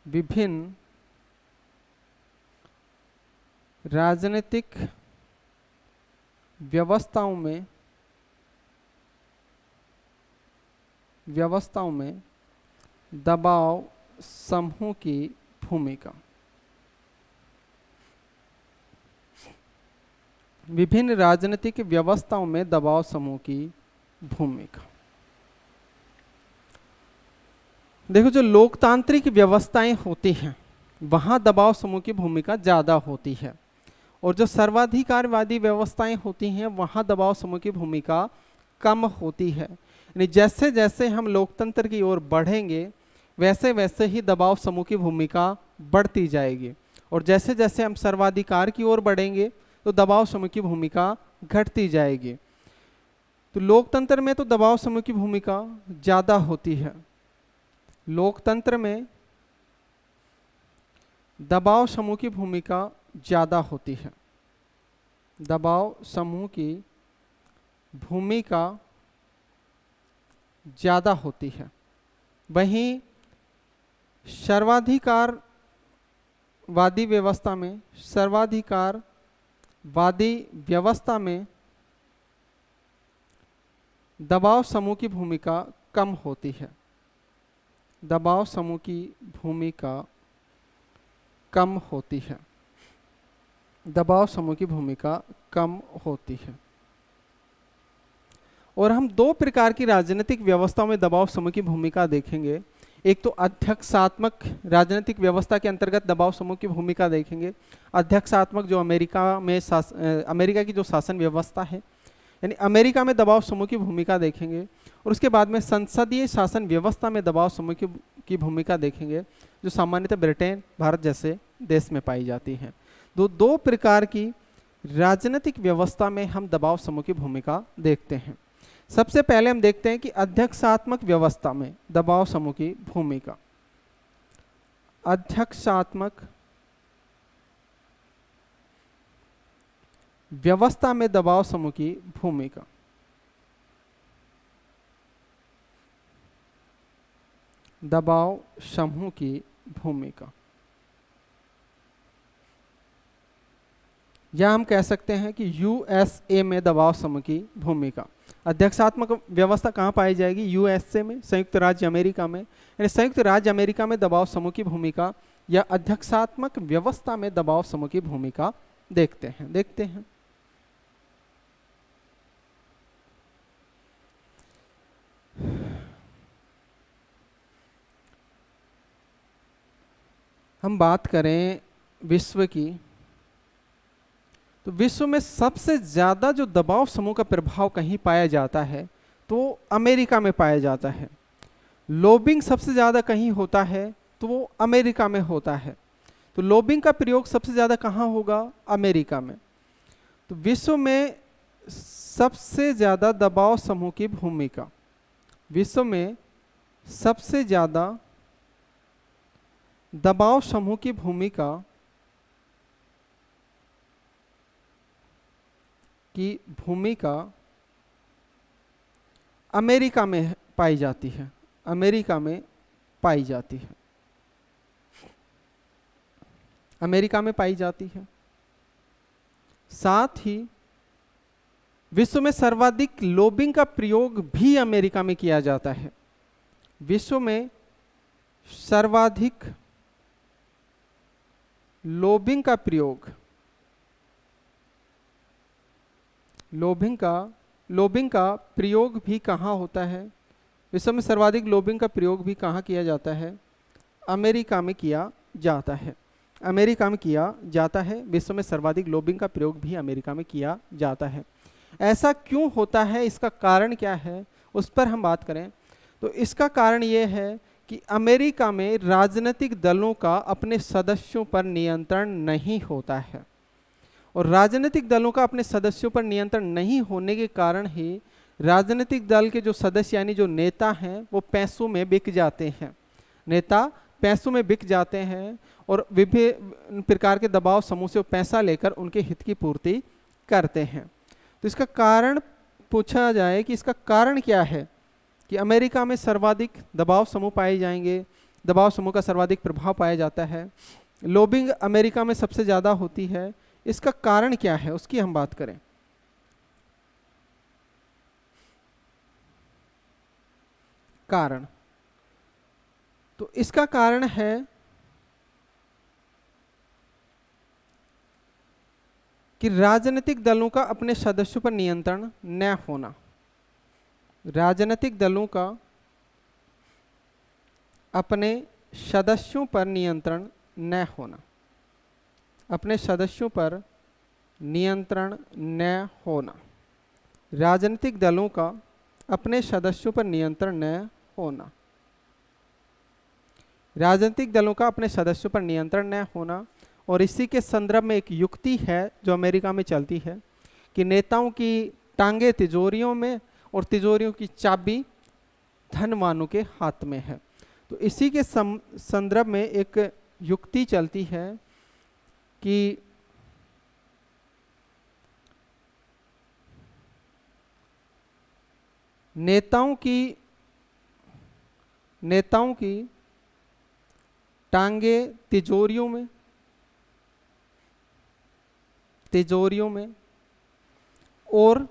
विभिन्न राजनीतिक व्यवस्थाओं में दबाव समूह की भूमिका। विभिन्न राजनीतिक व्यवस्थाओं में दबाव समूह की भूमिका। देखो, जो लोकतांत्रिक व्यवस्थाएं होती हैं वहां दबाव समूह की भूमिका ज्यादा होती है और जो सर्वाधिकारवादी व्यवस्थाएं होती हैं वहां दबाव समूह की भूमिका कम होती है। यानी जैसे जैसे हम लोकतंत्र की ओर बढ़ेंगे वैसे वैसे ही दबाव समूह की भूमिका बढ़ती जाएगी और जैसे जैसे हम सर्वाधिकार की ओर बढ़ेंगे तो दबाव समूह की भूमिका घटती जाएगी। तो लोकतंत्र में तो दबाव समूह की भूमिका ज्यादा होती है। लोकतंत्र में दबाव समूह की भूमिका ज्यादा होती है। दबाव समूह की भूमिका ज्यादा होती है। वहीं सर्वाधिकारवादी व्यवस्था में दबाव समूह की भूमिका कम होती है। दबाव समूह की भूमिका कम होती है। दबाव समूह की भूमिका कम होती है। और हम दो प्रकार की राजनीतिक व्यवस्थाओं में दबाव समूह की भूमिका देखेंगे। एक तो अध्यक्षात्मक राजनीतिक व्यवस्था के अंतर्गत दबाव समूह की भूमिका देखेंगे। अध्यक्षात्मक जो अमेरिका की जो शासन व्यवस्था है, यानी अमेरिका में दबाव समूह की भूमिका देखेंगे। और उसके बाद में संसदीय शासन व्यवस्था में दबाव समूह की भूमिका देखेंगे, जो सामान्यतः ब्रिटेन, भारत जैसे देश में पाई जाती हैं। दो प्रकार की राजनीतिक व्यवस्था में हम दबाव समूह की भूमिका देखते हैं। सबसे पहले हम देखते हैं कि अध्यक्षात्मक व्यवस्था में दबाव समूह की भूमिका। अध्यक्षात्मक व्यवस्था में दबाव समूह की भूमिका। दबाव समूह की भूमिका, या हम कह सकते हैं कि यूएसए में दबाव समूह की भूमिका। अध्यक्षात्मक व्यवस्था कहाँ पाई जाएगी? यूएसए में, संयुक्त राज्य अमेरिका में। यानी संयुक्त राज्य अमेरिका में दबाव समूह की भूमिका या अध्यक्षात्मक व्यवस्था में दबाव समूह की भूमिका देखते हैं। हम बात करें विश्व की, तो विश्व में सबसे ज्यादा जो दबाव समूह का प्रभाव कहीं पाया जाता है तो अमेरिका में पाया जाता है। लॉबिंग सबसे ज्यादा कहीं होता है तो वो अमेरिका में होता है। तो लॉबिंग का प्रयोग सबसे ज्यादा कहाँ होगा? अमेरिका में। तो विश्व में सबसे ज्यादा दबाव समूह की भूमिका, विश्व में सबसे ज्यादा दबाव समूह की भूमिका अमेरिका में पाई जाती है, अमेरिका में पाई जाती है, अमेरिका में पाई जाती है। साथ ही विश्व में सर्वाधिक लोबिंग का प्रयोग भी अमेरिका में किया जाता है। विश्व में सर्वाधिक लोबिंग का प्रयोग, लोबिंग का प्रयोग भी कहाँ होता है? विश्व में सर्वाधिक लोबिंग का प्रयोग भी कहाँ किया जाता है? अमेरिका में किया जाता है, अमेरिका में किया जाता है। विश्व में सर्वाधिक लोबिंग का प्रयोग भी अमेरिका में किया जाता है। ऐसा क्यों होता है, इसका कारण क्या है, उस पर हम बात करें तो इसका कारण ये है कि अमेरिका में राजनीतिक दलों का अपने सदस्यों पर नियंत्रण नहीं होता है, और राजनीतिक दलों का अपने सदस्यों पर नियंत्रण नहीं होने के कारण ही राजनीतिक दल के जो सदस्य यानी जो नेता हैं वो पैसों में बिक जाते हैं, नेता पैसों में बिक जाते हैं और विभिन्न प्रकार के दबाव समूह से वो पैसा लेकर उनके हित की पूर्ति करते हैं। तो इसका कारण पूछा जाए कि इसका कारण क्या है कि अमेरिका में सर्वाधिक दबाव समूह पाए जाएंगे, दबाव समूह का सर्वाधिक प्रभाव पाया जाता है, लोबिंग अमेरिका में सबसे ज़्यादा होती है। इसका कारण क्या है उसकी हम बात करें। कारण, तो इसका कारण है कि राजनीतिक दलों का अपने सदस्यों पर नियंत्रण न होना, राजनीतिक दलों का अपने सदस्यों पर नियंत्रण न होना, अपने सदस्यों पर नियंत्रण न होना, राजनीतिक दलों का अपने सदस्यों पर नियंत्रण न होना, राजनीतिक दलों का अपने सदस्यों पर नियंत्रण न होना। और इसी के संदर्भ में एक युक्ति है जो अमेरिका में चलती है कि नेताओं की टांगे तिजोरियों में और तिजोरियों की चाबी धनवानों के हाथ में है। तो इसी के संदर्भ में एक युक्ति चलती है कि नेताओं की टांगे तिजोरियों में और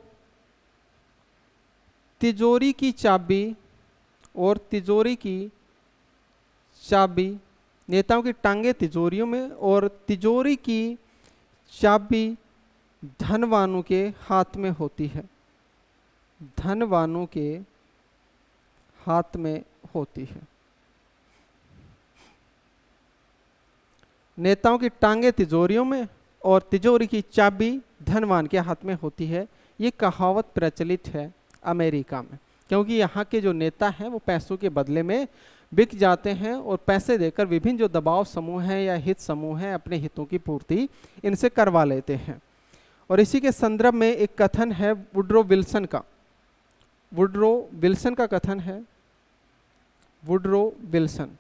तिजोरी की चाबी नेताओं की टांगे तिजोरियों में और तिजोरी की चाबी धनवानों के हाथ में होती है, धनवानों के हाथ में होती है। नेताओं की टांगे तिजोरियों में और तिजोरी की चाबी धनवान के हाथ में होती है। ये कहावत प्रचलित है अमेरिका में, क्योंकि यहाँ के जो नेता हैं वो पैसों के बदले में बिक जाते हैं और पैसे देकर विभिन्न जो दबाव समूह हैं या हित समूह हैं अपने हितों की पूर्ति इनसे करवा लेते हैं। और इसी के संदर्भ में एक कथन है वुड्रो विल्सन का कथन है, वुड्रो विल्सन।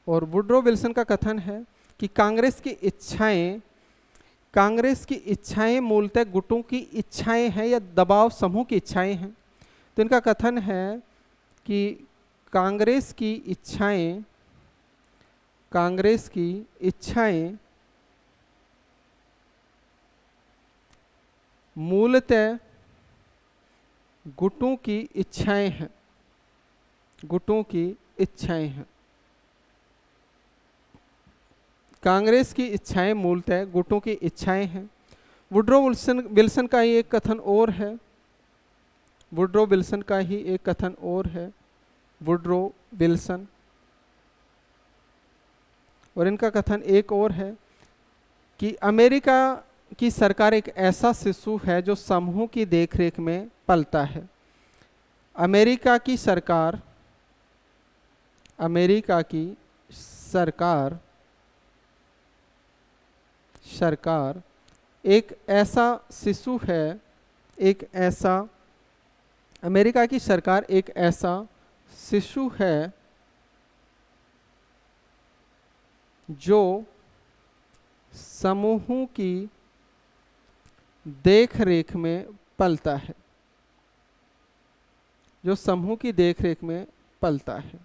और वुड्रो विल्सन का कथन है कि कांग्रेस की इच्छाएं मूलतः गुटों की इच्छाएं हैं या दबाव समूह की इच्छाएं हैं। तो इनका कथन है कि कांग्रेस की इच्छाएं मूलतः गुटों की इच्छाएं हैं, कांग्रेस की इच्छाएं मूलतः गुटों की इच्छाएं हैं। वुड्रो विल्सन का ही एक कथन और है, वुड्रो विल्सन का ही एक कथन और है, वुड्रो विल्सन। और इनका कथन एक और है कि अमेरिका की सरकार एक ऐसा शिशु है जो समूह की देखरेख में पलता है। अमेरिका की सरकार एक ऐसा शिशु है, एक ऐसा अमेरिका की सरकार एक ऐसा शिशु है जो समूहों की देख रेख में पलता है, जो समूह की देख रेख में पलता है।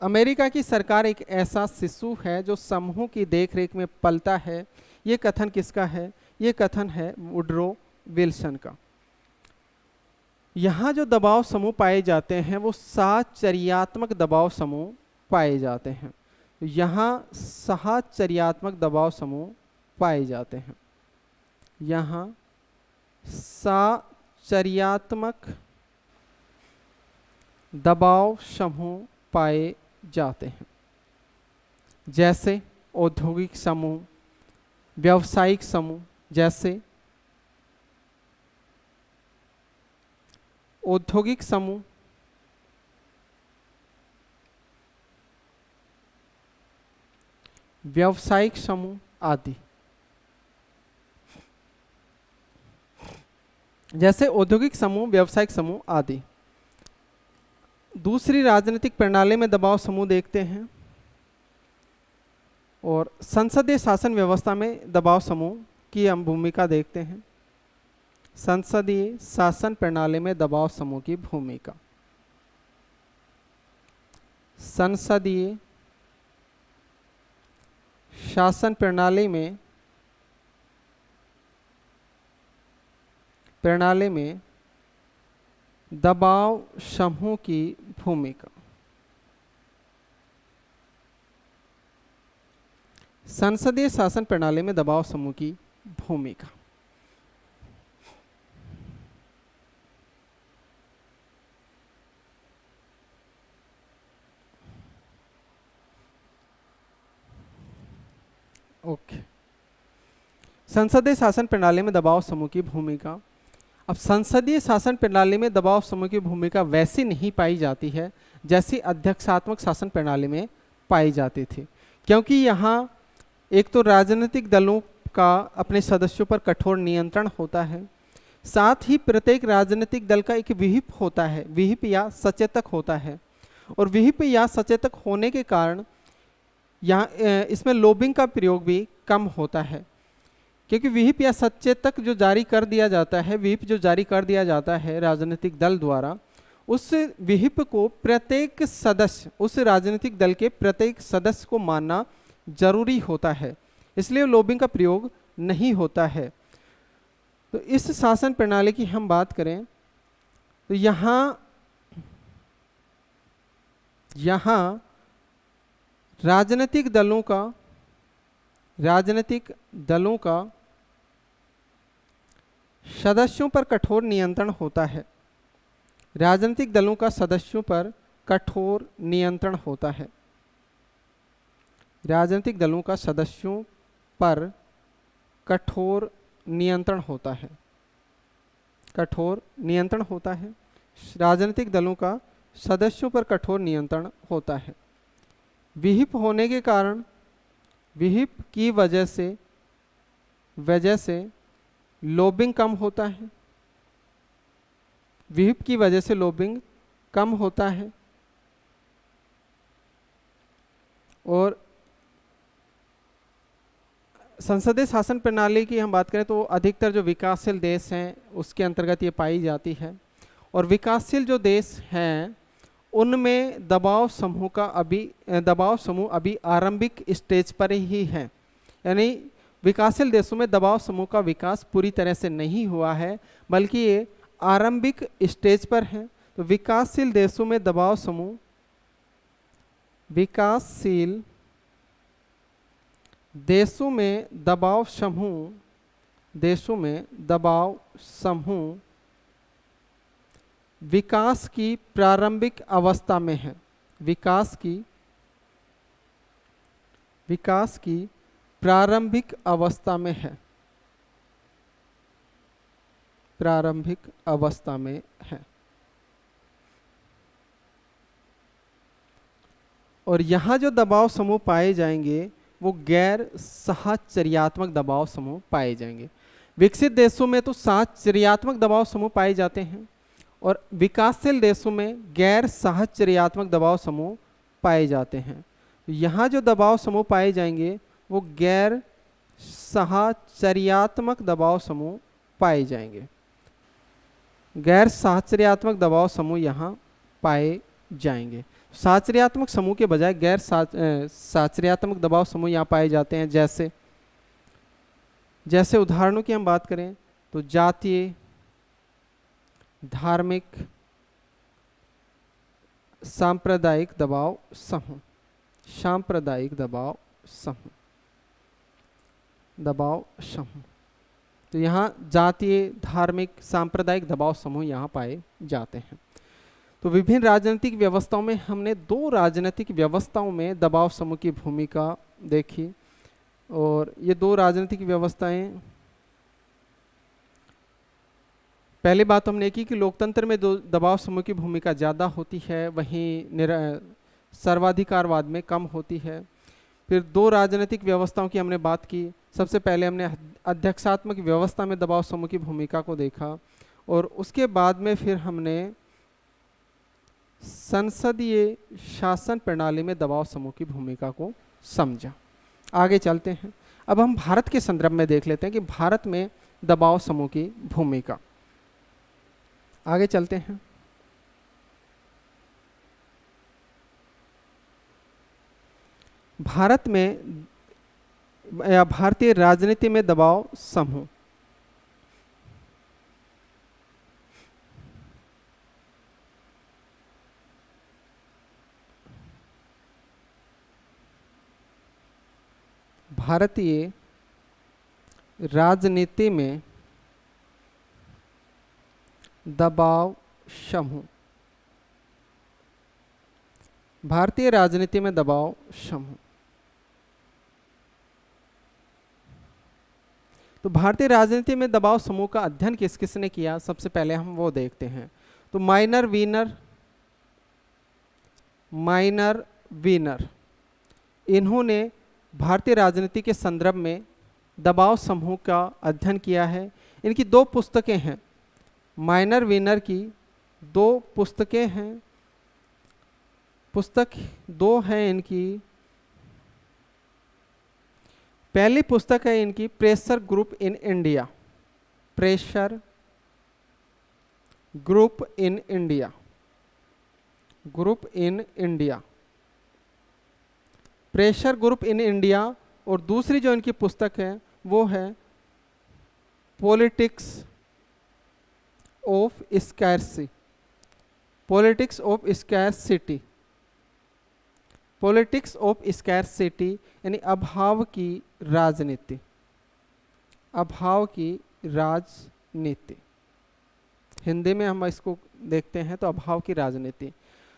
अमेरिका की सरकार एक ऐसा शिशु है जो समूह की देख रेख में पलता है। ये कथन किसका है? ये कथन है वुडरो विल्सन का। यहाँ जो दबाव समूह पाए जाते हैं वो साहचर्यात्मक दबाव समूह पाए जाते हैं। यहाँ साहचर्यात्मक दबाव समूह पाए जाते हैं। यहाँ साहचर्यात्मक दबाव समूह पाए जाते हैं, जैसे औद्योगिक समूह, व्यावसायिक समूह। जैसे औद्योगिक समूह, व्यावसायिक समूह आदि। जैसे औद्योगिक समूह, व्यावसायिक समूह आदि। दूसरी राजनीतिक प्रणाली में दबाव समूह देखते हैं और संसदीय शासन व्यवस्था में दबाव समूह की हम भूमिका देखते हैं। संसदीय शासन प्रणाली में दबाव समूह की भूमिका। संसदीय शासन प्रणाली में दबाव समूह की भूमिका। संसदीय शासन प्रणाली में दबाव समूह की भूमिका। ओके, संसदीय शासन प्रणाली में दबाव समूह की भूमिका। अब संसदीय शासन प्रणाली में दबाव समूह की भूमिका वैसी नहीं पाई जाती है जैसी अध्यक्षात्मक शासन प्रणाली में पाई जाती थी, क्योंकि यहाँ एक तो राजनीतिक दलों का अपने सदस्यों पर कठोर नियंत्रण होता है, साथ ही प्रत्येक राजनीतिक दल का एक विहिप होता है, विहिप या सचेतक होता है। और विहिप या सचेतक होने के कारण यहाँ इसमें लॉबिंग का प्रयोग भी कम होता है, क्योंकि विहिप या सचेतक जो जारी कर दिया जाता है, विहिप जो जारी कर दिया जाता है राजनीतिक दल द्वारा, उस विहिप को प्रत्येक सदस्य, उस राजनीतिक दल के प्रत्येक सदस्य को मानना जरूरी होता है, इसलिए लॉबिंग का प्रयोग नहीं होता है। तो इस शासन प्रणाली की हम बात करें तो यहाँ राजनीतिक दलों का सदस्यों पर कठोर नियंत्रण होता है। राजनीतिक दलों का सदस्यों पर कठोर नियंत्रण होता है। राजनीतिक दलों का सदस्यों पर कठोर नियंत्रण होता है। कठोर नियंत्रण होता है। राजनीतिक दलों का सदस्यों पर कठोर नियंत्रण होता है। विहिप होने के कारण, विहिप की वजह से लॉबिंग कम होता है। विहिप की वजह से लॉबिंग कम होता है। और संसदीय शासन प्रणाली की हम बात करें तो अधिकतर जो विकासशील देश हैं उसके अंतर्गत ये पाई जाती है। और विकासशील जो देश हैं उनमें दबाव समूह अभी आरंभिक स्टेज पर ही है, यानी विकासशील देशों में दबाव समूह का विकास पूरी तरह से नहीं हुआ है, बल्कि ये आरंभिक स्टेज पर है। तो विकासशील देशों में दबाव समूह, विकासशील देशों में दबाव समूह विकास की प्रारंभिक अवस्था में है। विकास की प्रारंभिक अवस्था में है। प्रारंभिक अवस्था में है। और यहाँ जो दबाव समूह पाए जाएंगे वो गैर साहचर्यात्मक दबाव समूह पाए जाएंगे। विकसित देशों में तो साहचर्यात्मक दबाव समूह पाए जाते हैं और विकासशील देशों में गैर साहचर्यात्मक दबाव समूह पाए जाते हैं। यहाँ जो दबाव समूह पाए जाएंगे वो गैर साहचर्यात्मक दबाव समूह पाए जाएंगे। गैर साहचर्यात्मक दबाव समूह यहाँ पाए जाएंगे। साहचर्यात्मक समूह के बजाय गैर साहचर्यात्मक दबाव समूह यहाँ पाए जाते हैं। जैसे उदाहरणों की हम बात करें तो जातीय, धार्मिक, सांप्रदायिक दबाव समूह, सांप्रदायिक दबाव समूह, दबाव समूह। तो यहाँ जातीय, धार्मिक, सांप्रदायिक दबाव समूह यहाँ पाए जाते हैं। तो विभिन्न राजनीतिक व्यवस्थाओं में हमने 2 राजनीतिक व्यवस्थाओं में दबाव समूह की भूमिका देखी और ये 2 राजनीतिक व्यवस्थाएं, पहली बात हमने की कि लोकतंत्र में दबाव समूह की भूमिका ज़्यादा होती है, वहीं सर्वाधिकारवाद में कम होती है। फिर 2 राजनीतिक व्यवस्थाओं की हमने बात की। सबसे पहले हमने अध्यक्षात्मक व्यवस्था में दबाव समूह की भूमिका को देखा और उसके बाद में फिर हमने संसदीय शासन प्रणाली में दबाव समूह की भूमिका को समझा। आगे चलते हैं। अब हम भारत के संदर्भ में देख लेते हैं कि भारत में दबाव समूह की भूमिका। आगे चलते हैं। भारत में या भारतीय राजनीति में दबाव समूह। भारतीय राजनीति में दबाव समूह। भारतीय राजनीति में दबाव समूह। तो भारतीय राजनीति में दबाव समूह का अध्ययन किस किसने किया, सबसे पहले हम वो देखते हैं। तो माइनर वीनर इन्होंने भारतीय राजनीति के संदर्भ में दबाव समूह का अध्ययन किया है। इनकी 2 पुस्तकें हैं। माइनर वीनर की 2 पुस्तकें हैं। पुस्तक 2 हैं इनकी। पहली पुस्तक है इनकी pressure group in India. Pressure group in India. Group in India, pressure group in India. और दूसरी जो इनकी पुस्तक है वो है politics of scarcity. Politics of scarcity. Politics of scarcity यानी अभाव की राजनीति। अभाव की राजनीति, हिंदी में हम इसको देखते हैं तो अभाव की राजनीति।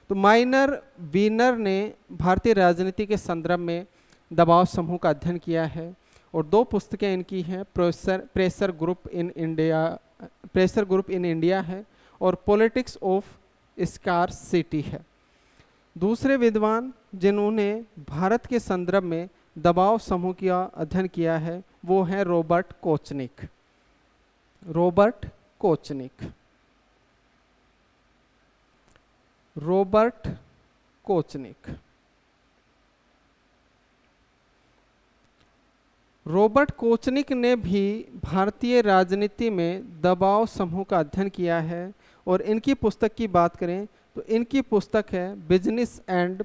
तो माइनर वीनर ने भारतीय राजनीति के संदर्भ में दबाव समूह का अध्ययन किया है और 2 पुस्तकें इनकी हैं। प्रेशर ग्रुप इन इंडिया है और पॉलिटिक्स ऑफ स्कैर्सिटी है। दूसरे विद्वान जिन्होंने भारत के संदर्भ में दबाव समूह का अध्ययन किया है वो है रॉबर्ट कोचनिक। रॉबर्ट कोचनिक। रॉबर्ट कोचनिक। रॉबर्ट कोचनिक ने भी भारतीय राजनीति में दबाव समूह का अध्ययन किया है और इनकी पुस्तक की बात करें तो इनकी पुस्तक है बिजनेस एंड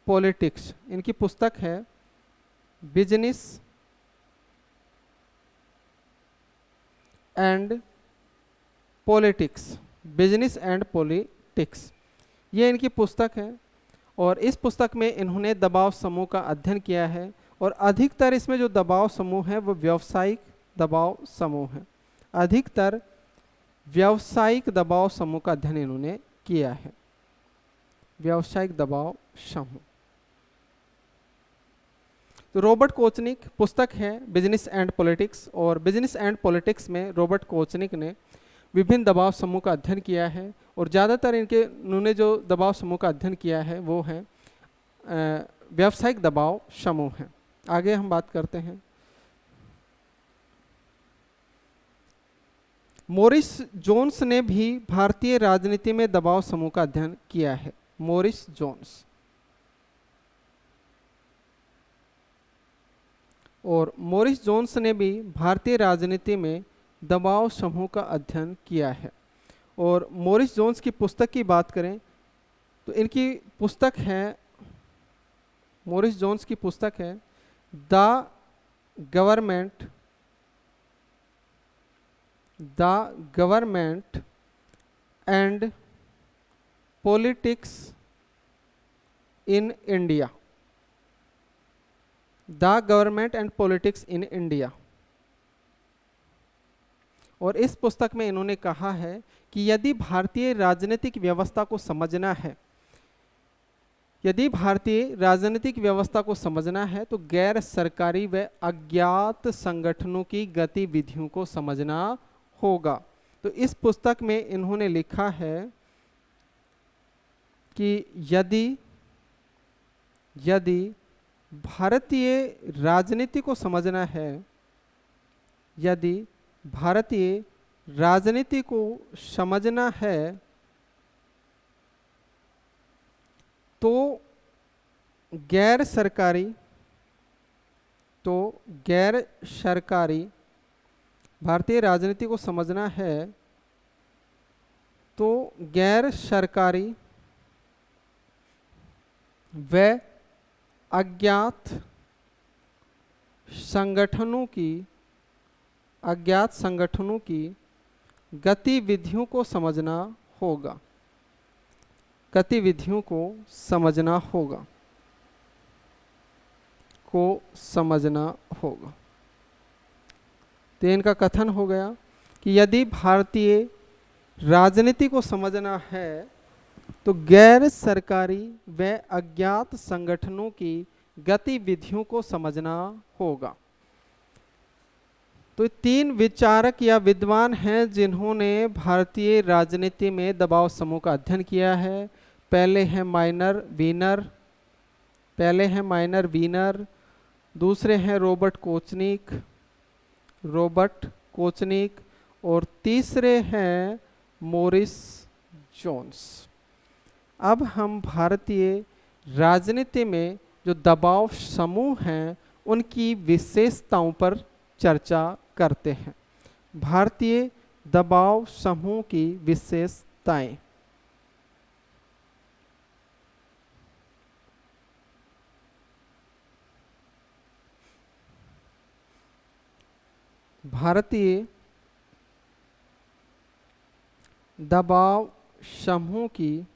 पॉलिटिक्स। इनकी पुस्तक है business and politics. Business and politics, ये इनकी पुस्तक है और इस पुस्तक में इन्होंने दबाव समूह का अध्ययन किया है और अधिकतर इसमें जो दबाव समूह है वो व्यावसायिक दबाव समूह है। अधिकतर व्यावसायिक दबाव समूह का अध्ययन इन्होंने किया है। व्यावसायिक दबाव समूह। तो रॉबर्ट कोचनिक पुस्तक है बिजनेस एंड पॉलिटिक्स और बिजनेस एंड पॉलिटिक्स में रॉबर्ट कोचनिक ने विभिन्न दबाव समूह का अध्ययन किया है और ज़्यादातर इन्होंने जो दबाव समूह का अध्ययन किया है वो है व्यावसायिक दबाव समूह है। आगे हम बात करते हैं। मोरिस जोन्स ने भी भारतीय राजनीति में दबाव समूह का अध्ययन किया है। Morris Jones. और मोरिस जोन्स ने भी भारतीय राजनीति में दबाव समूह का अध्ययन किया है। और मोरिस जोन्स की पुस्तक की बात करें तो इनकी पुस्तक है, मोरिस जोन्स की पुस्तक है the government and politics in India. The government and politics in India. और इस पुस्तक में इन्होंने कहा है कि यदि भारतीय राजनीतिक व्यवस्था को समझना है, यदि भारतीय राजनीतिक व्यवस्था को समझना है तो गैर सरकारी व अज्ञात संगठनों की गतिविधियों को समझना होगा। तो इस पुस्तक में इन्होंने लिखा है कि यदि भारतीय राजनीति को समझना है, यदि भारतीय राजनीति को समझना है तो गैर सरकारी भारतीय राजनीति को समझना है तो गैर सरकारी व अज्ञात संगठनों की गतिविधियों को समझना होगा। तो इनका कथन हो गया कि यदि भारतीय राजनीति को समझना है तो गैर सरकारी व अज्ञात संगठनों की गतिविधियों को समझना होगा। तो तीन विचारक या विद्वान हैं जिन्होंने भारतीय राजनीति में दबाव समूह का अध्ययन किया है। पहले हैं माइनर वीनर, दूसरे हैं रॉबर्ट कोचनिक और तीसरे हैं मोरिस जोन्स। अब हम भारतीय राजनीति में जो दबाव समूह हैं उनकी विशेषताओं पर चर्चा करते हैं। भारतीय दबाव समूह की विशेषताएं। भारतीय दबाव समूह की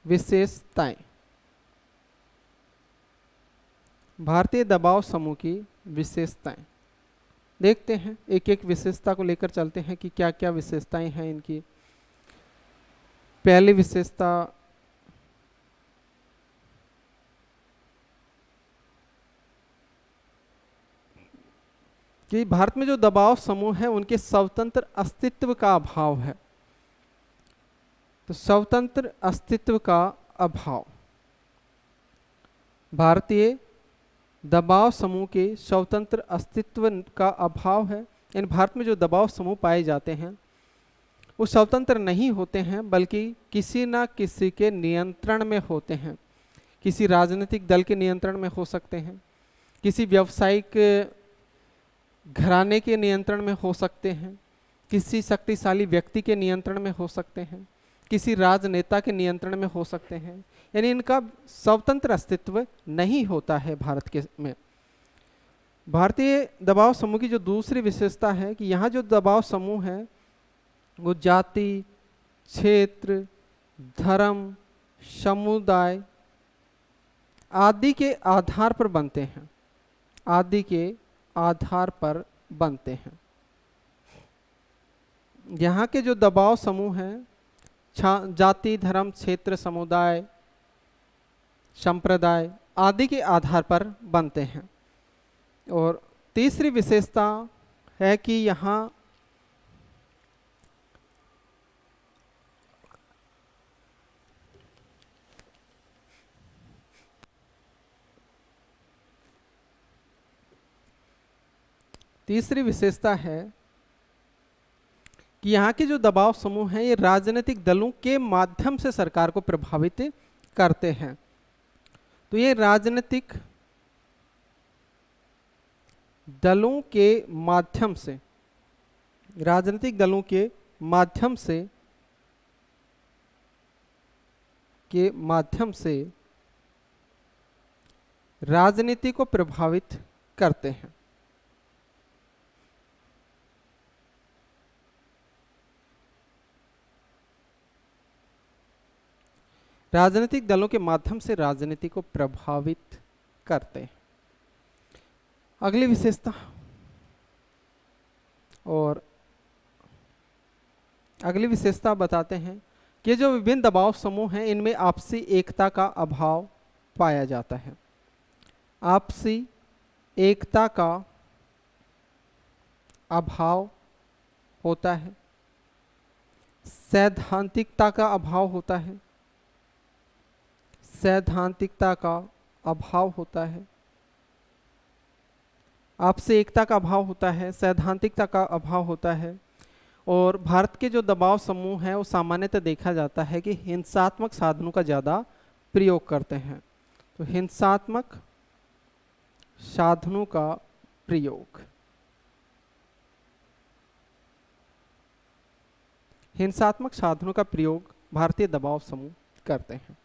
विशेषताएं। भारतीय दबाव समूह की विशेषताएं देखते हैं, एक एक विशेषता को लेकर चलते हैं कि क्या क्या विशेषताएं हैं इनकी। पहली विशेषता कि भारत में जो दबाव समूह है उनके स्वतंत्र अस्तित्व का अभाव है। तो स्वतंत्र अस्तित्व का अभाव, भारतीय दबाव समूह के स्वतंत्र अस्तित्व का अभाव है। इन भारत में जो दबाव समूह पाए जाते हैं वो स्वतंत्र नहीं होते हैं बल्कि किसी न किसी के नियंत्रण में होते हैं। किसी राजनीतिक दल के नियंत्रण में हो सकते हैं, किसी व्यावसायिक घराने के नियंत्रण में हो सकते हैं, किसी शक्तिशाली व्यक्ति के नियंत्रण में हो सकते हैं, किसी राजनेता के नियंत्रण में हो सकते हैं। यानी इनका स्वतंत्र अस्तित्व नहीं होता है भारत के में। भारतीय दबाव समूह की जो दूसरी विशेषता है कि यहाँ जो दबाव समूह है वो जाति, क्षेत्र, धर्म, समुदाय आदि के आधार पर बनते हैं। यहाँ के जो दबाव समूह हैं जाति, धर्म, क्षेत्र, समुदाय, संप्रदाय आदि के आधार पर बनते हैं। और तीसरी विशेषता है कि यहाँ तीसरी विशेषता है कि यहाँ के जो दबाव समूह हैं ये राजनीतिक दलों के माध्यम से सरकार को प्रभावित करते हैं। तो ये राजनीतिक दलों के माध्यम से, राजनीतिक दलों के माध्यम से राजनीति को प्रभावित करते हैं। राजनीतिक दलों के माध्यम से राजनीति को प्रभावित करते हैं। अगली विशेषता और अगली विशेषता बताते हैं कि जो विभिन्न दबाव समूह हैं इनमें आपसी एकता का अभाव पाया जाता है। आपसी एकता का अभाव होता है, सैद्धांतिकता का अभाव होता है, सैद्धांतिकता का अभाव होता है, आपसी एकता का अभाव होता है, सैद्धांतिकता का अभाव होता है। और भारत के जो दबाव समूह हैं वो सामान्यतः देखा जाता है कि हिंसात्मक साधनों का ज़्यादा प्रयोग करते हैं। तो हिंसात्मक साधनों का प्रयोग, हिंसात्मक साधनों का प्रयोग भारतीय दबाव समूह करते हैं।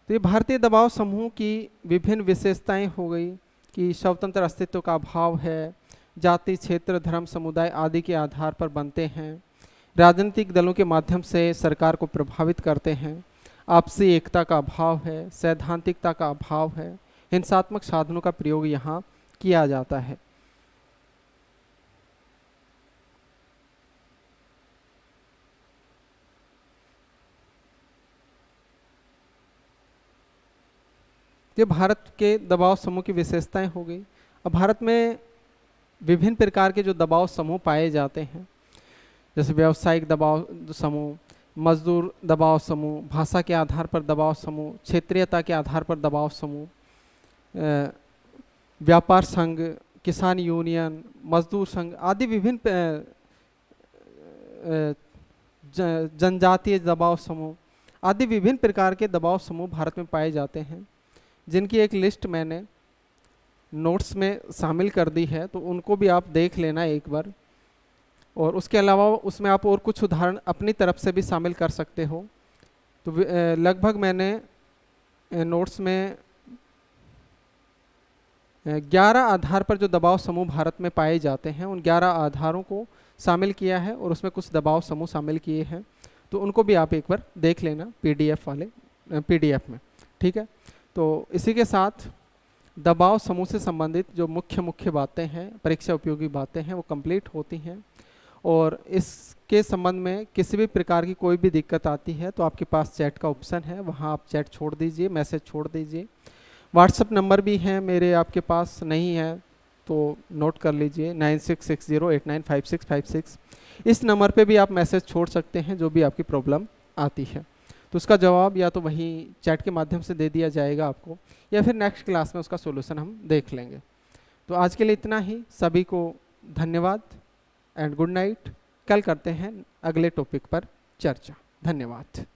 तो ये भारतीय दबाव समूह की विभिन्न विशेषताएं हो गई कि स्वतंत्र अस्तित्व का अभाव है, जाति, क्षेत्र, धर्म, समुदाय आदि के आधार पर बनते हैं, राजनीतिक दलों के माध्यम से सरकार को प्रभावित करते हैं, आपसी एकता का अभाव है, सैद्धांतिकता का अभाव है, हिंसात्मक साधनों का प्रयोग यहाँ किया जाता है। ये भारत के दबाव समूह की विशेषताएं हो गई। अब भारत में विभिन्न प्रकार के जो दबाव समूह पाए जाते हैं, जैसे व्यावसायिक दबाव समूह, मजदूर दबाव समूह, भाषा के आधार पर दबाव समूह, क्षेत्रीयता के आधार पर दबाव समूह, व्यापार संघ, किसान यूनियन, मजदूर संघ आदि विभिन्न जनजातीय दबाव समूह आदि विभिन्न प्रकार के दबाव समूह भारत में पाए जाते हैं, जिनकी एक लिस्ट मैंने नोट्स में शामिल कर दी है, तो उनको भी आप देख लेना एक बार। और उसके अलावा उसमें आप और कुछ उदाहरण अपनी तरफ से भी शामिल कर सकते हो। तो लगभग मैंने नोट्स में 11 आधार पर जो दबाव समूह भारत में पाए जाते हैं उन 11 आधारों को शामिल किया है और उसमें कुछ दबाव समूह शामिल किए हैं, तो उनको भी आप एक बार देख लेना पीडीएफ में, ठीक है। तो इसी के साथ दबाव समूह से संबंधित जो मुख्य बातें हैं, परीक्षा उपयोगी बातें हैं, वो कंप्लीट होती हैं। और इसके संबंध में किसी भी प्रकार की कोई भी दिक्कत आती है तो आपके पास चैट का ऑप्शन है, वहाँ आप चैट छोड़ दीजिए, मैसेज छोड़ दीजिए। व्हाट्सएप नंबर भी है मेरे, आपके पास नहीं है तो नोट कर लीजिए, 9660895656। इस नंबर पे भी आप मैसेज छोड़ सकते हैं जो भी आपकी प्रॉब्लम आती है, तो उसका जवाब या तो वहीं चैट के माध्यम से दे दिया जाएगा आपको, या फिर नेक्स्ट क्लास में उसका सॉल्यूशन हम देख लेंगे। तो आज के लिए इतना ही। सभी को धन्यवाद एंड गुड नाइट। कल करते हैं अगले टॉपिक पर चर्चा। धन्यवाद।